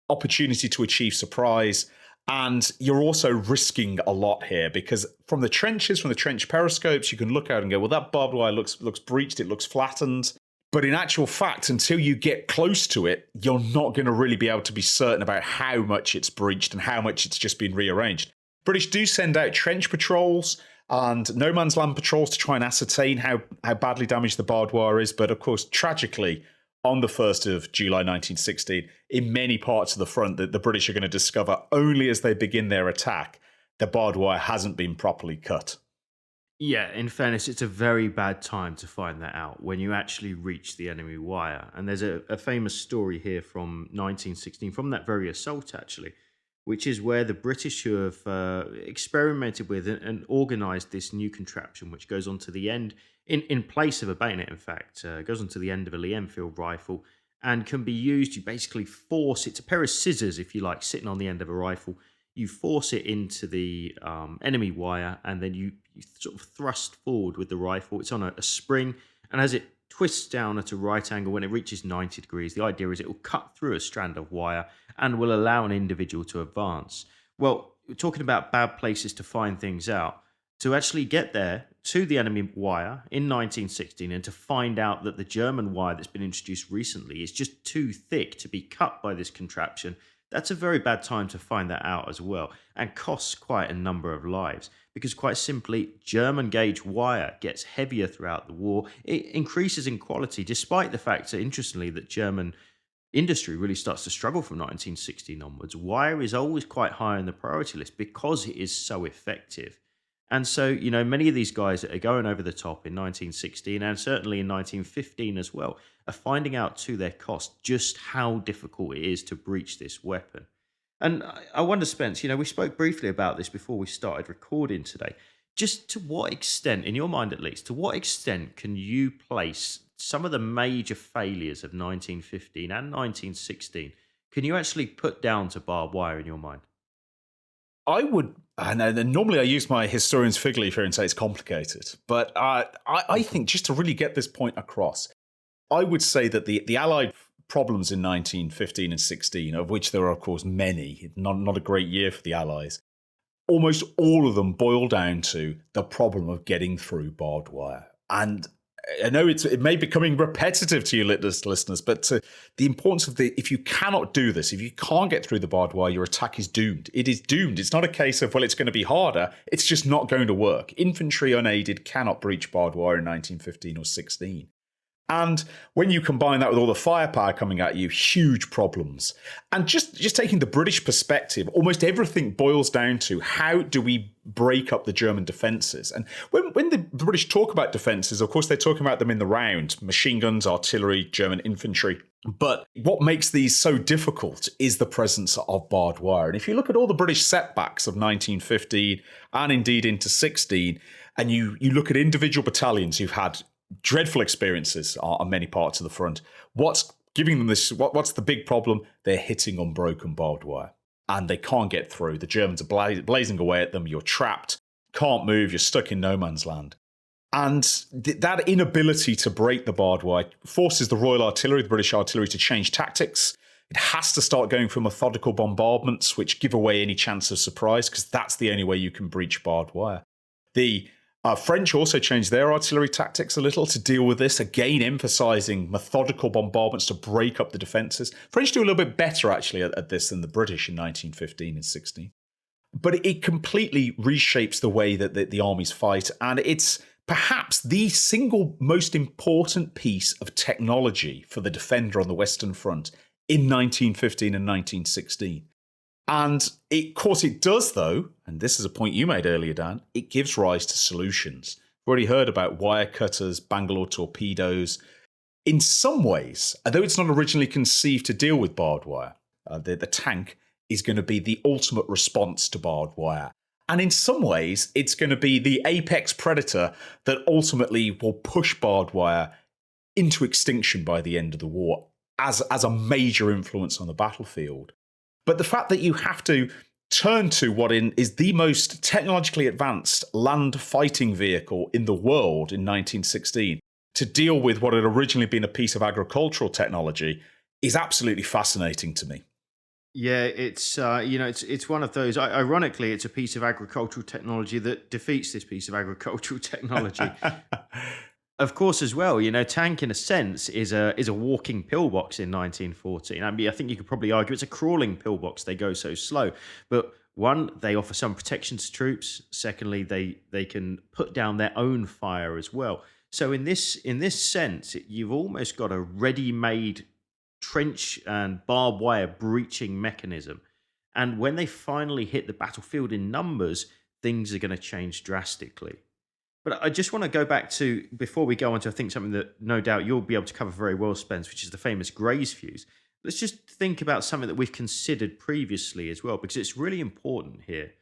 opportunity to achieve surprise. And you're also risking a lot here because from the trenches, from the trench periscopes, you can look out and go, well, that barbed wire looks breached. It looks flattened. But in actual fact, until you get close to it, you're not going to really be able to be certain about how much it's breached and how much it's just been rearranged. British do send out trench patrols and no man's land patrols to try and ascertain how badly damaged the barbed wire is. But of course, tragically, on the 1st of July 1916, in many parts of the front that the British are going to discover only as they begin their attack, the barbed wire hasn't been properly cut. Yeah, in fairness, it's a very bad time to find that out when you actually reach the enemy wire. And there's a famous story here from 1916, from that very assault, actually, which is where the British who have experimented with and organised this new contraption, which goes on to the end, in place of a bayonet, in fact, goes on to the end of a Lee-Enfield rifle and can be used. You basically force it. It's a pair of scissors, if you like, sitting on the end of a rifle. You force it into the enemy wire, and then you sort of thrust forward with the rifle. It's on a spring, and as it twists down at a right angle, when it reaches 90 degrees, the idea is it will cut through a strand of wire and will allow an individual to advance. Well, we're talking about bad places to find things out. to actually get there to the enemy wire in 1916 and to find out that the German wire that's been introduced recently is just too thick to be cut by this contraption. That's a very bad time to find that out as well, and costs quite a number of lives because, quite simply, German gauge wire gets heavier throughout the war. It increases in quality, despite the fact that, interestingly, that German industry really starts to struggle from 1916 onwards. Wire is always quite high on the priority list because it is so effective. And so, many of these guys that are going over the top in 1916 and certainly in 1915 as well are finding out to their cost just how difficult it is to breach this weapon. And I wonder, Spence, we spoke briefly about this before we started recording today. Just to what extent, in your mind at least, to what extent can you place some of the major failures of 1915 and 1916? Can you actually put down to barbed wire in your mind? I would, and normally I use my historian's fig leaf here and say it's complicated, but I think just to really get this point across, I would say that the Allied problems in 1915 and 16, of which there are, of course, many, not a great year for the Allies, almost all of them boil down to the problem of getting through barbed wire. And I know it may be becoming repetitive to you listeners, but the importance of if you cannot do this, if you can't get through the barbed wire, your attack is doomed. It is doomed. It's not a case of, well, it's going to be harder. It's just not going to work. Infantry unaided cannot breach barbed wire in 1915 or 16. And when you combine that with all the firepower coming at you, huge problems. And just taking the British perspective, almost everything boils down to how do we break up the German defences? And when the British talk about defences, of course, they're talking about them in the round, machine guns, artillery, German infantry. But what makes these so difficult is the presence of barbed wire. And if you look at all the British setbacks of 1915 and indeed into 16, and you look at individual battalions who've had dreadful experiences on many parts of the front, what's giving them this? What's the big problem? They're hitting unbroken barbed wire, and they can't get through. The Germans are blazing away at them. You're trapped, can't move. You're stuck in no man's land. And that inability to break the barbed wire forces the Royal Artillery, the British Artillery, to change tactics. It has to start going for methodical bombardments, which give away any chance of surprise, because that's the only way you can breach barbed wire. The French also changed their artillery tactics a little to deal with this, again emphasising methodical bombardments to break up the defences. French do a little bit better, actually, at this than the British in 1915 and 16. But it completely reshapes the way that the armies fight, and it's perhaps the single most important piece of technology for the defender on the Western Front in 1915 and 1916. And of course it does, though, and this is a point you made earlier, Dan, it gives rise to solutions. We've already heard about wire cutters, Bangalore torpedoes. In some ways, although it's not originally conceived to deal with barbed wire, the tank is going to be the ultimate response to barbed wire. And in some ways, it's going to be the apex predator that ultimately will push barbed wire into extinction by the end of the war as a major influence on the battlefield. But the fact that you have to turn to what is the most technologically advanced land fighting vehicle in the world in 1916 to deal with what had originally been a piece of agricultural technology is absolutely fascinating to me. Yeah, it's it's one of those. Ironically, it's a piece of agricultural technology that defeats this piece of agricultural technology. Of course, as well, tank in a sense is a walking pillbox in 1914. I mean, I think you could probably argue it's a crawling pillbox. They go so slow, but one, they offer some protection to troops. Secondly, they can put down their own fire as well. So in this sense, you've almost got a ready-made trench and barbed wire breaching mechanism. And when they finally hit the battlefield in numbers, things are going to change drastically. But I just want to go back to, before we go on to, I think, something that no doubt you'll be able to cover very well, Spence, which is the famous graze fuse. Let's just think about something that we've considered previously as well, because it's really important here.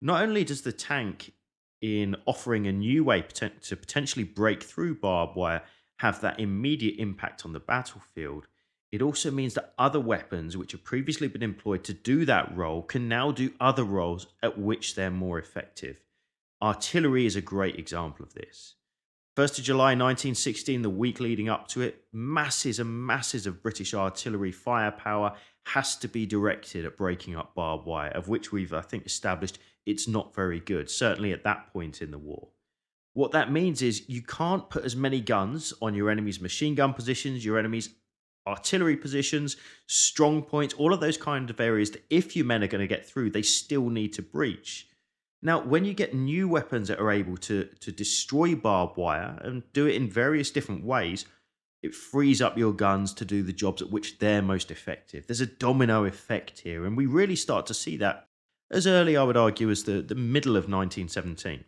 Not only does the tank, in offering a new way to potentially break through barbed wire, have that immediate impact on the battlefield, it also means that other weapons which have previously been employed to do that role can now do other roles at which they're more effective. Artillery is a great example of this. 1st of July 1916, the week leading up to it, masses and masses of British artillery firepower has to be directed at breaking up barbed wire, of which we've, I think, established it's not very good, certainly at that point in the war. What that means is you can't put as many guns on your enemy's machine gun positions, your enemy's artillery positions, strong points, all of those kind of areas that if your men are going to get through, they still need to breach. Now, when you get new weapons that are able to destroy barbed wire and do it in various different ways, it frees up your guns to do the jobs at which they're most effective. There's a domino effect here, and we really start to see that as early, I would argue, as the middle of 1917.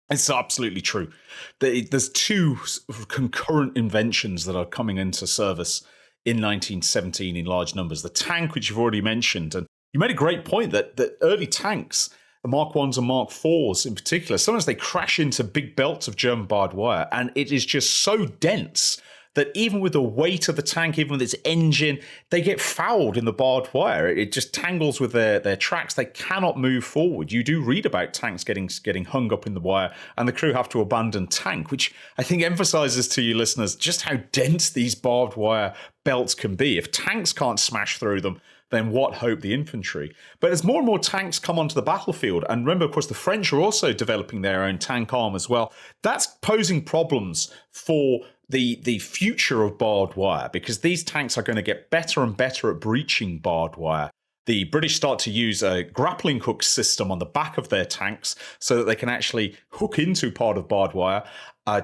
It's absolutely true. There's two concurrent inventions that are coming into service in 1917 in large numbers. The tank, which you've already mentioned, and you made a great point that early tanks, the Mark 1s and Mark 4s in particular, sometimes they crash into big belts of German barbed wire, and it is just so dense that even with the weight of the tank, even with its engine, they get fouled in the barbed wire. It just tangles with their tracks. They cannot move forward. You do read about tanks getting hung up in the wire, and the crew have to abandon tank, which I think emphasizes to you listeners just how dense these barbed wire belts can be. If tanks can't smash through them, then what hope the infantry? But as more and more tanks come onto the battlefield, and remember, of course, the French are also developing their own tank arm as well, that's posing problems for the future of barbed wire, because these tanks are going to get better and better at breaching barbed wire. The British start to use a grappling hook system on the back of their tanks so that they can actually hook into part of barbed wire.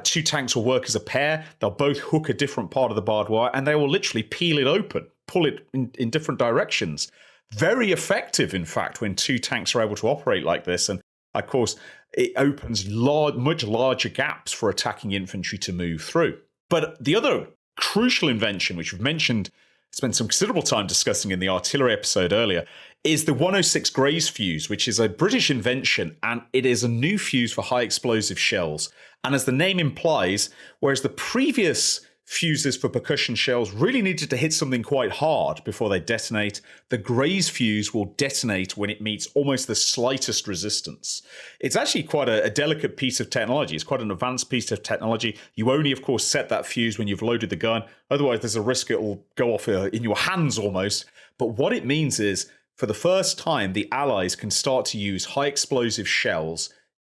Two tanks will work as a pair. They'll both hook a different part of the barbed wire, and they will literally peel it open, pull it in different directions. Very effective, in fact, when two tanks are able to operate like this. And of course, it opens much larger gaps for attacking infantry to move through. But the other crucial invention, which we've mentioned, spent some considerable time discussing in the artillery episode earlier, is the 106 graze fuse, which is a British invention, and it is a new fuse for high explosive shells. And as the name implies, whereas the previous fuses for percussion shells really needed to hit something quite hard before they detonate, the graze fuse will detonate when it meets almost the slightest resistance. It's actually quite a delicate piece of technology. It's quite an advanced piece of technology. You only, of course, set that fuse when you've loaded the gun. Otherwise, there's a risk it will go off in your hands almost. But what it means is, for the first time, the Allies can start to use high explosive shells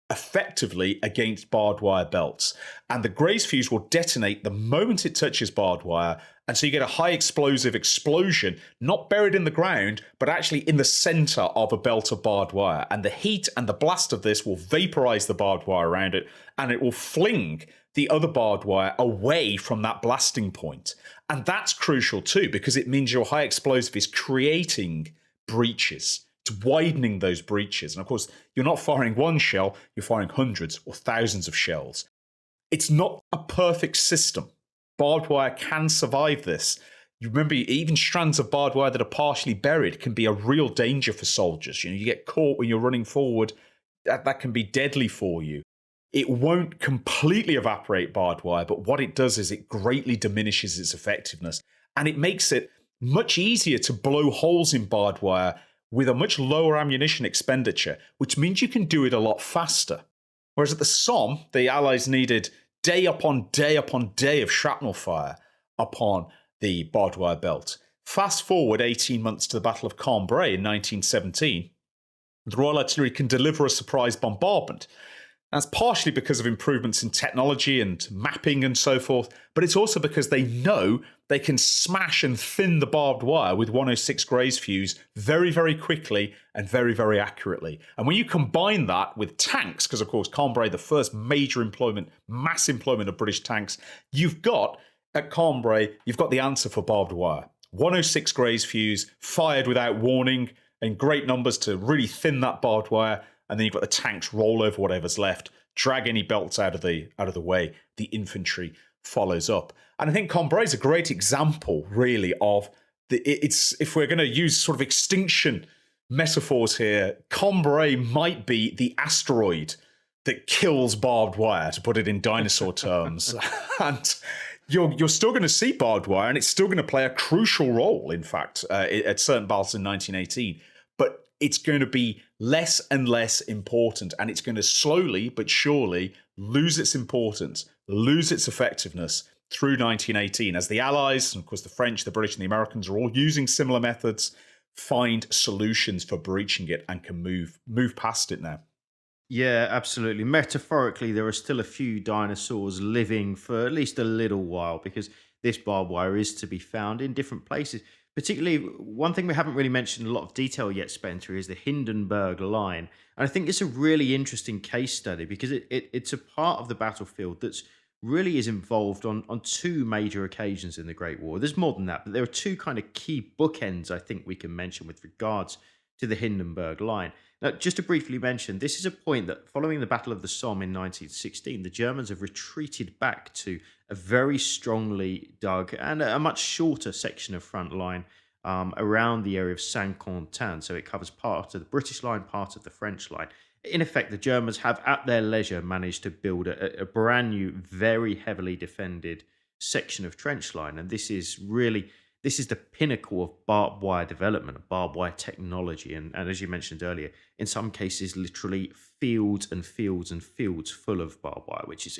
effectively against barbed wire belts. And the graze fuse will detonate the moment it touches barbed wire. And so you get a high explosive explosion, not buried in the ground, but actually in the center of a belt of barbed wire. And the heat and the blast of this will vaporize the barbed wire around it, and it will fling the other barbed wire away from that blasting point. And that's crucial too, because it means your high explosive is creating breaches. It's widening those breaches. And of course, you're not firing one shell, you're firing hundreds or thousands of shells. It's not a perfect system. Barbed wire can survive this. You remember, even strands of barbed wire that are partially buried can be a real danger for soldiers. You get caught when you're running forward. That can be deadly for you. It won't completely evaporate barbed wire, but what it does is it greatly diminishes its effectiveness. And it makes it much easier to blow holes in barbed wire with a much lower ammunition expenditure, which means you can do it a lot faster. Whereas at the Somme, the Allies needed day upon day upon day of shrapnel fire upon the barbed wire belt. Fast forward 18 months to the Battle of Cambrai in 1917, the Royal Artillery can deliver a surprise bombardment. That's partially because of improvements in technology and mapping and so forth, but it's also because they know they can smash and thin the barbed wire with 106 graze fuse very, very quickly and very, very accurately. And when you combine that with tanks, because of course Cambrai, the first major mass employment of British tanks, you've got, at Cambrai, you've got the answer for barbed wire. 106 graze fuse, fired without warning, in great numbers to really thin that barbed wire. And then you've got the tanks roll over whatever's left, drag any belts out of the way. The infantry follows up. And I think Cambrai is a great example, really, of if we're going to use sort of extinction metaphors here, Cambrai might be the asteroid that kills barbed wire, to put it in dinosaur terms. And you're still going to see barbed wire, and it's still going to play a crucial role, in fact, at certain battles in 1918. But it's going to be less and less important, and it's going to slowly but surely lose its importance, lose its effectiveness through 1918 as the Allies, and of course the French, the British, and the Americans are all using similar methods, find solutions for breaching it and can move past it now. Yeah, absolutely. Metaphorically, there are still a few dinosaurs living for at least a little while because this barbed wire is to be found in different places. Particularly, one thing we haven't really mentioned in a lot of detail yet, Spencer, is the Hindenburg Line. And I think it's a really interesting case study because it's a part of the battlefield that's really is involved on two major occasions in the Great War. There's more than that, but there are two kind of key bookends I think we can mention with regards to the Hindenburg Line. Now, just to briefly mention, this is a point that following the Battle of the Somme in 1916, the Germans have retreated back to a very strongly dug and a much shorter section of front line around the area of Saint-Quentin. So it covers part of the British line, part of the French line. In effect, the Germans have, at their leisure, managed to build a brand new, very heavily defended section of trench line. And this is the pinnacle of barbed wire development, of barbed wire technology. And as you mentioned earlier, in some cases, literally fields and fields and fields full of barbed wire, which is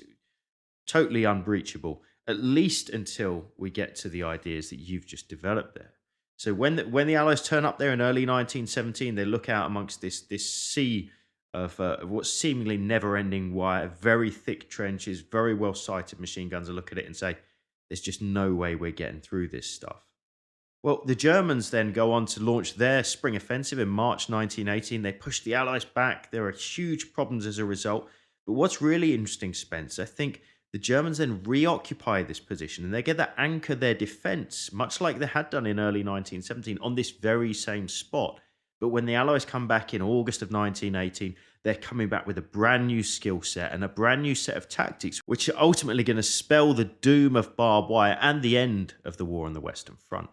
totally unbreachable, at least until we get to the ideas that you've just developed there. So when the Allies turn up there in early 1917, they look out amongst this sea of what's seemingly never-ending wire, very thick trenches, very well-sighted machine guns, and look at it and say, there's just no way we're getting through this stuff. Well, the Germans then go on to launch their spring offensive in March 1918. They push the Allies back. There are huge problems as a result. But what's really interesting, Spence, I think the Germans then reoccupy this position and they get to anchor their defense, much like they had done in early 1917, on this very same spot. But when the Allies come back in August of 1918, they're coming back with a brand new skill set and a brand new set of tactics, which are ultimately going to spell the doom of barbed wire and the end of the war on the Western Front.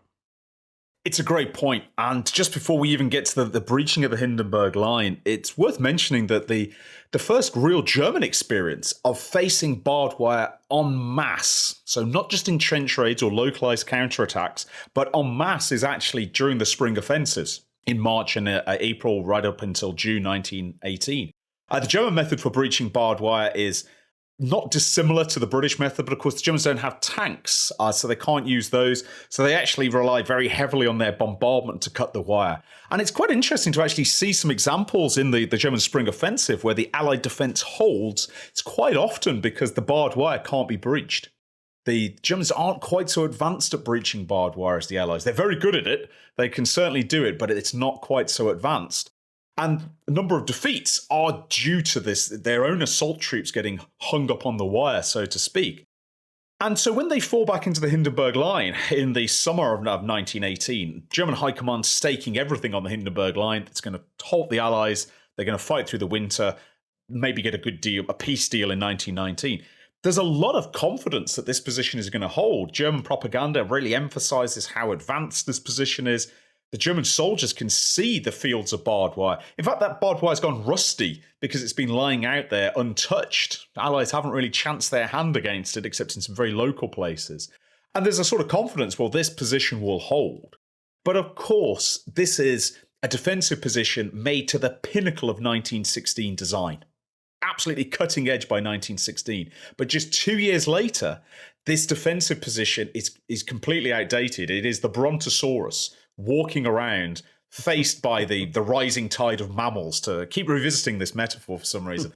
It's a great point. And just before we even get to the breaching of the Hindenburg Line, it's worth mentioning that the first real German experience of facing barbed wire en masse, so not just in trench raids or localized counterattacks, but en masse is actually during the spring offensives in March and April right up until June 1918. The German method for breaching barbed wire is not dissimilar to the British method, but of course the Germans don't have tanks, so they can't use those. So they actually rely very heavily on their bombardment to cut the wire. And it's quite interesting to actually see some examples in the German spring offensive where the Allied defense holds. It's quite often because the barbed wire can't be breached. The Germans aren't quite so advanced at breaching barbed wire as the Allies. They're very good at it. They can certainly do it, but it's not quite so advanced. And a number of defeats are due to this, their own assault troops getting hung up on the wire, so to speak. And so when they fall back into the Hindenburg Line in the summer of 1918, German High Command staking everything on the Hindenburg Line. It's going to halt the Allies. They're going to fight through the winter, maybe get a good deal, a peace deal in 1919. There's a lot of confidence that this position is going to hold. German propaganda really emphasizes how advanced this position is. The German soldiers can see the fields of barbed wire. In fact, that barbed wire's gone rusty because it's been lying out there untouched. The Allies haven't really chanced their hand against it, except in some very local places. And there's a sort of confidence, well, this position will hold. But of course, this is a defensive position made to the pinnacle of 1916 design. Absolutely cutting edge by 1916. But just 2 years later, this defensive position is completely outdated. It is the Brontosaurus walking around, faced by the rising tide of mammals, to keep revisiting this metaphor for some reason.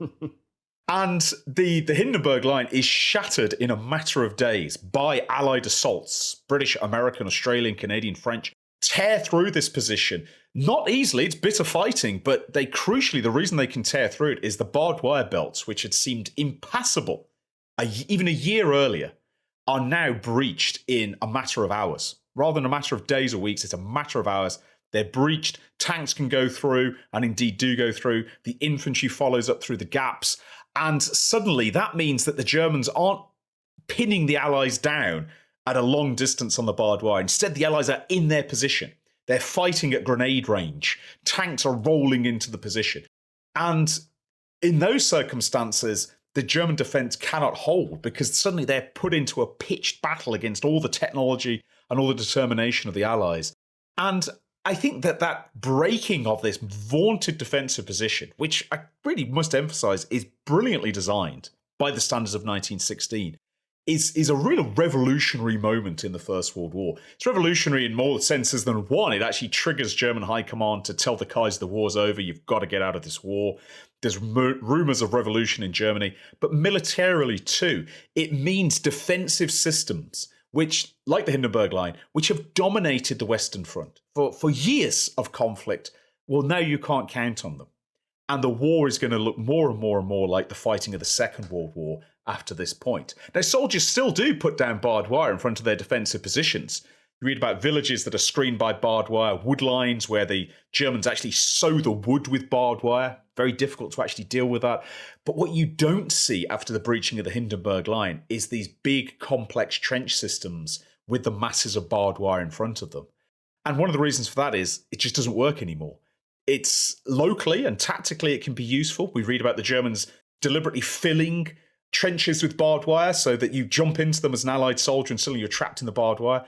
And the Hindenburg Line is shattered in a matter of days by Allied assaults. British, American, Australian, Canadian, French tear through this position. Not easily, it's bitter fighting, but crucially, the reason they can tear through it is the barbed wire belts, which had seemed impassable even a year earlier, are now breached in a matter of hours. Rather than a matter of days or weeks, it's a matter of hours. They're breached, tanks can go through, and indeed do go through. The infantry follows up through the gaps. And suddenly that means that the Germans aren't pinning the Allies down at a long distance on the barbed wire. Instead, the Allies are in their position. They're fighting at grenade range. Tanks are rolling into the position. And in those circumstances, the German defense cannot hold because suddenly they're put into a pitched battle against all the technology and all the determination of the Allies. And I think that breaking of this vaunted defensive position, which I really must emphasize is brilliantly designed by the standards of 1916, is a real revolutionary moment in the First World War. It's revolutionary in more senses than one. It actually triggers German high command to tell the Kaiser the war's over, you've got to get out of this war. There's rumors of revolution in Germany, but militarily too, it means defensive systems, which, like the Hindenburg Line, which have dominated the Western Front for years of conflict, well, now you can't count on them. And the war is going to look more and more and more like the fighting of the Second World War after this point. Now, soldiers still do put down barbed wire in front of their defensive positions. You read about villages that are screened by barbed wire, wood lines where the Germans actually sow the wood with barbed wire. Very difficult to actually deal with that. But what you don't see after the breaching of the Hindenburg Line is these big, complex trench systems with the masses of barbed wire in front of them. And one of the reasons for that is it just doesn't work anymore. It's locally and tactically it can be useful. We read about the Germans deliberately filling trenches with barbed wire so that you jump into them as an Allied soldier and suddenly you're trapped in the barbed wire.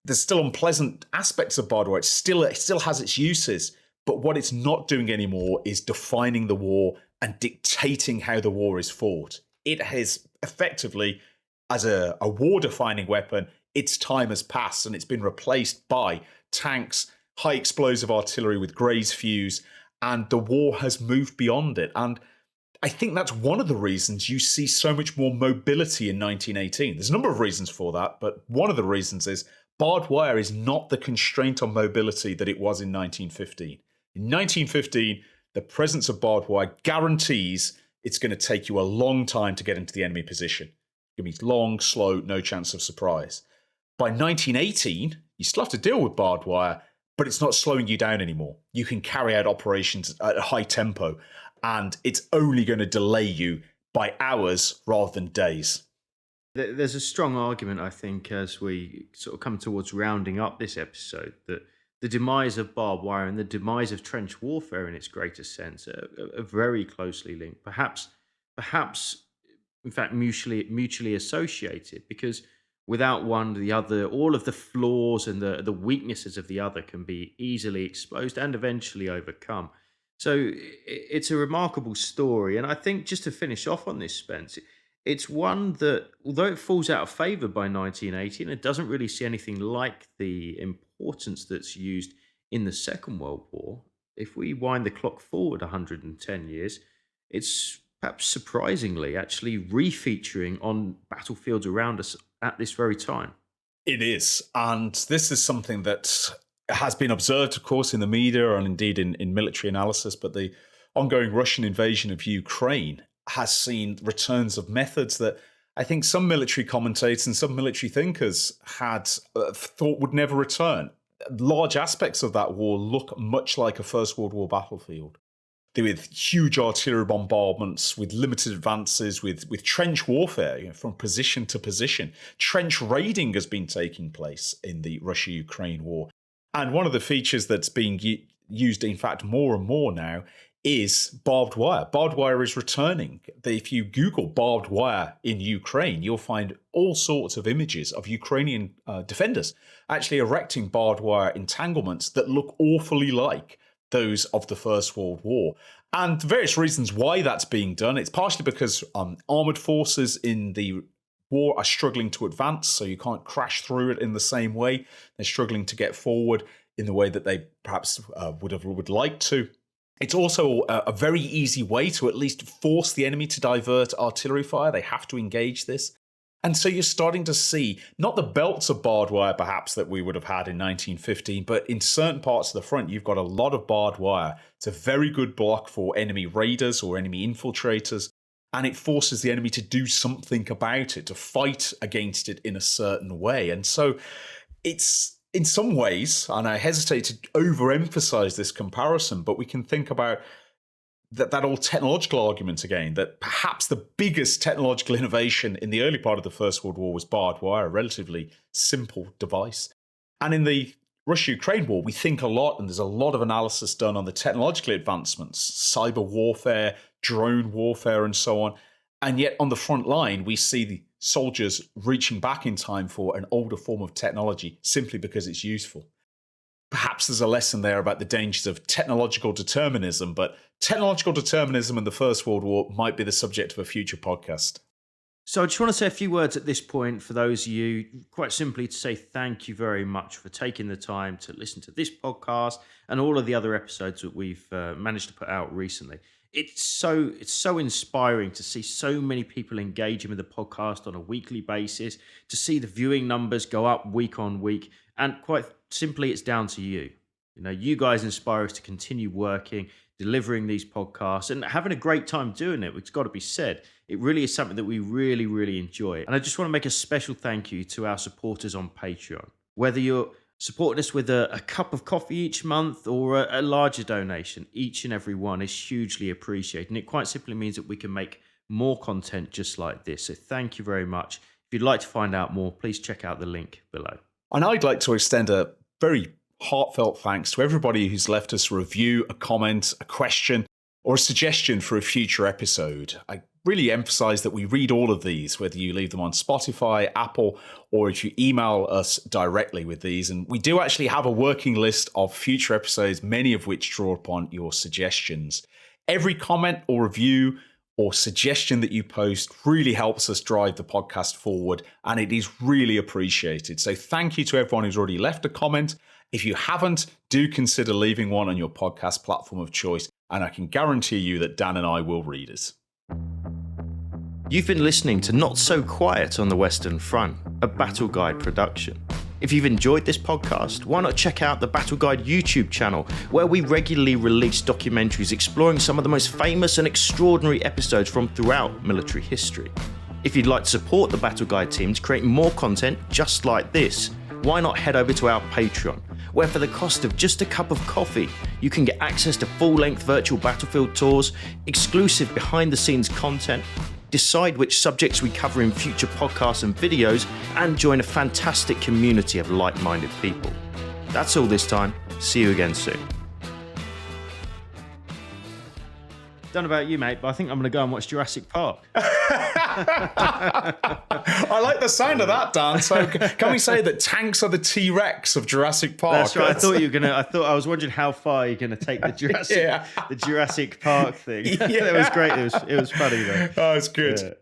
There's still unpleasant aspects of barbed wire. It still has its uses, but what it's not doing anymore is defining the war and dictating how the war is fought. It has effectively, as a war-defining weapon, its time has passed and it's been replaced by tanks, high explosive artillery with graze fuse, and the war has moved beyond it. And I think that's one of the reasons you see so much more mobility in 1918. There's a number of reasons for that, but one of the reasons is barbed wire is not the constraint on mobility that it was in 1915. In 1915, the presence of barbed wire guarantees it's going to take you a long time to get into the enemy position. It means long, slow, no chance of surprise. By 1918, you still have to deal with barbed wire, but it's not slowing you down anymore. You can carry out operations at a high tempo, and it's only going to delay you by hours rather than days. There's a strong argument, I think, as we sort of come towards rounding up this episode, that the demise of barbed wire and the demise of trench warfare in its greatest sense are very closely linked, perhaps, in fact, mutually associated, because without one, the other, all of the flaws and the weaknesses of the other can be easily exposed and eventually overcome. So it's a remarkable story. And I think just to finish off on this, Spence, it's one that, although it falls out of favour by 1918, it doesn't really see anything like the importance that's used in the Second World War. If we wind the clock forward 110 years, it's perhaps surprisingly actually refeaturing on battlefields around us at this very time. It is. And this is something that has been observed, of course, in the media and indeed in military analysis. But the ongoing Russian invasion of Ukraine has seen returns of methods that I think some military commentators and some military thinkers had thought would never return. Large aspects of that war look much like a First World War battlefield. With huge artillery bombardments, with limited advances, with trench warfare, from position to position. Trench raiding has been taking place in the Russia-Ukraine war. And one of the features that's being used, in fact, more and more now is barbed wire. Barbed wire is returning. If you Google barbed wire in Ukraine, you'll find all sorts of images of Ukrainian defenders actually erecting barbed wire entanglements that look awfully like those of the First World War. And various reasons why that's being done. It's partially because armoured forces in the war are struggling to advance, so you can't crash through it in the same way. They're struggling to get forward in the way that they perhaps would like to. It's also a very easy way to at least force the enemy to divert artillery fire. They have to engage this. And so you're starting to see not the belts of barbed wire perhaps that we would have had in 1915, but in certain parts of the front, you've got a lot of barbed wire. It's a very good block for enemy raiders or enemy infiltrators, and it forces the enemy to do something about it, to fight against it in a certain way. And so it's, in some ways, and I hesitate to overemphasize this comparison, but we can think about that old technological argument again, that perhaps the biggest technological innovation in the early part of the First World War was barbed wire, a relatively simple device. And in the Russia-Ukraine war, we think a lot, and there's a lot of analysis done on the technological advancements, cyber warfare, drone warfare, and so on. And yet on the front line, we see the soldiers reaching back in time for an older form of technology simply because it's useful. Perhaps there's a lesson there about the dangers of technological determinism, but technological determinism in the First World War might be the subject of a future podcast. So I just want to say a few words at this point for those of you, quite simply to say thank you very much for taking the time to listen to this podcast and all of the other episodes that we've managed to put out recently. It's so inspiring to see so many people engaging with the podcast on a weekly basis, to see the viewing numbers go up week on week, and quite simply, it's down to you. You know, you guys inspire us to continue working, delivering these podcasts, and having a great time doing it. It's got to be said. It really is something that we really, really enjoy. And I just want to make a special thank you to our supporters on Patreon. Whether you're supporting us with a cup of coffee each month or a larger donation, each and every one is hugely appreciated. And it quite simply means that we can make more content just like this. So thank you very much. If you'd like to find out more, please check out the link below. And I'd like to extend a very heartfelt thanks to everybody who's left us a review, a comment, a question, or a suggestion for a future episode. I really emphasize that we read all of these, whether you leave them on Spotify, Apple, or if you email us directly with these. And we do actually have a working list of future episodes, many of which draw upon your suggestions. Every comment or review or suggestion that you post really helps us drive the podcast forward, and it is really appreciated. So thank you to everyone who's already left a comment. If you haven't, do consider leaving one on your podcast platform of choice, and I can guarantee you that Dan and I will read it. You've been listening to Not So Quiet on the Western Front, a Battle Guide production. If you've enjoyed this podcast, why not check out the Battle Guide YouTube channel, where we regularly release documentaries exploring some of the most famous and extraordinary episodes from throughout military history. If you'd like to support the Battle Guide team to create more content just like this, why not head over to our Patreon, where for the cost of just a cup of coffee, you can get access to full-length virtual battlefield tours, exclusive behind-the-scenes content, decide which subjects we cover in future podcasts and videos, and join a fantastic community of like-minded people. That's all this time. See you again soon. Don't know about you, mate, but I think I'm going to go and watch Jurassic Park. I like the sound of that, Dan. So can we say that tanks are the T-Rex of Jurassic Park? That's right. I was wondering how far you're going to take the Jurassic, the Jurassic Park thing. Yeah. It was great. It was funny though. Oh, it's good. Yeah.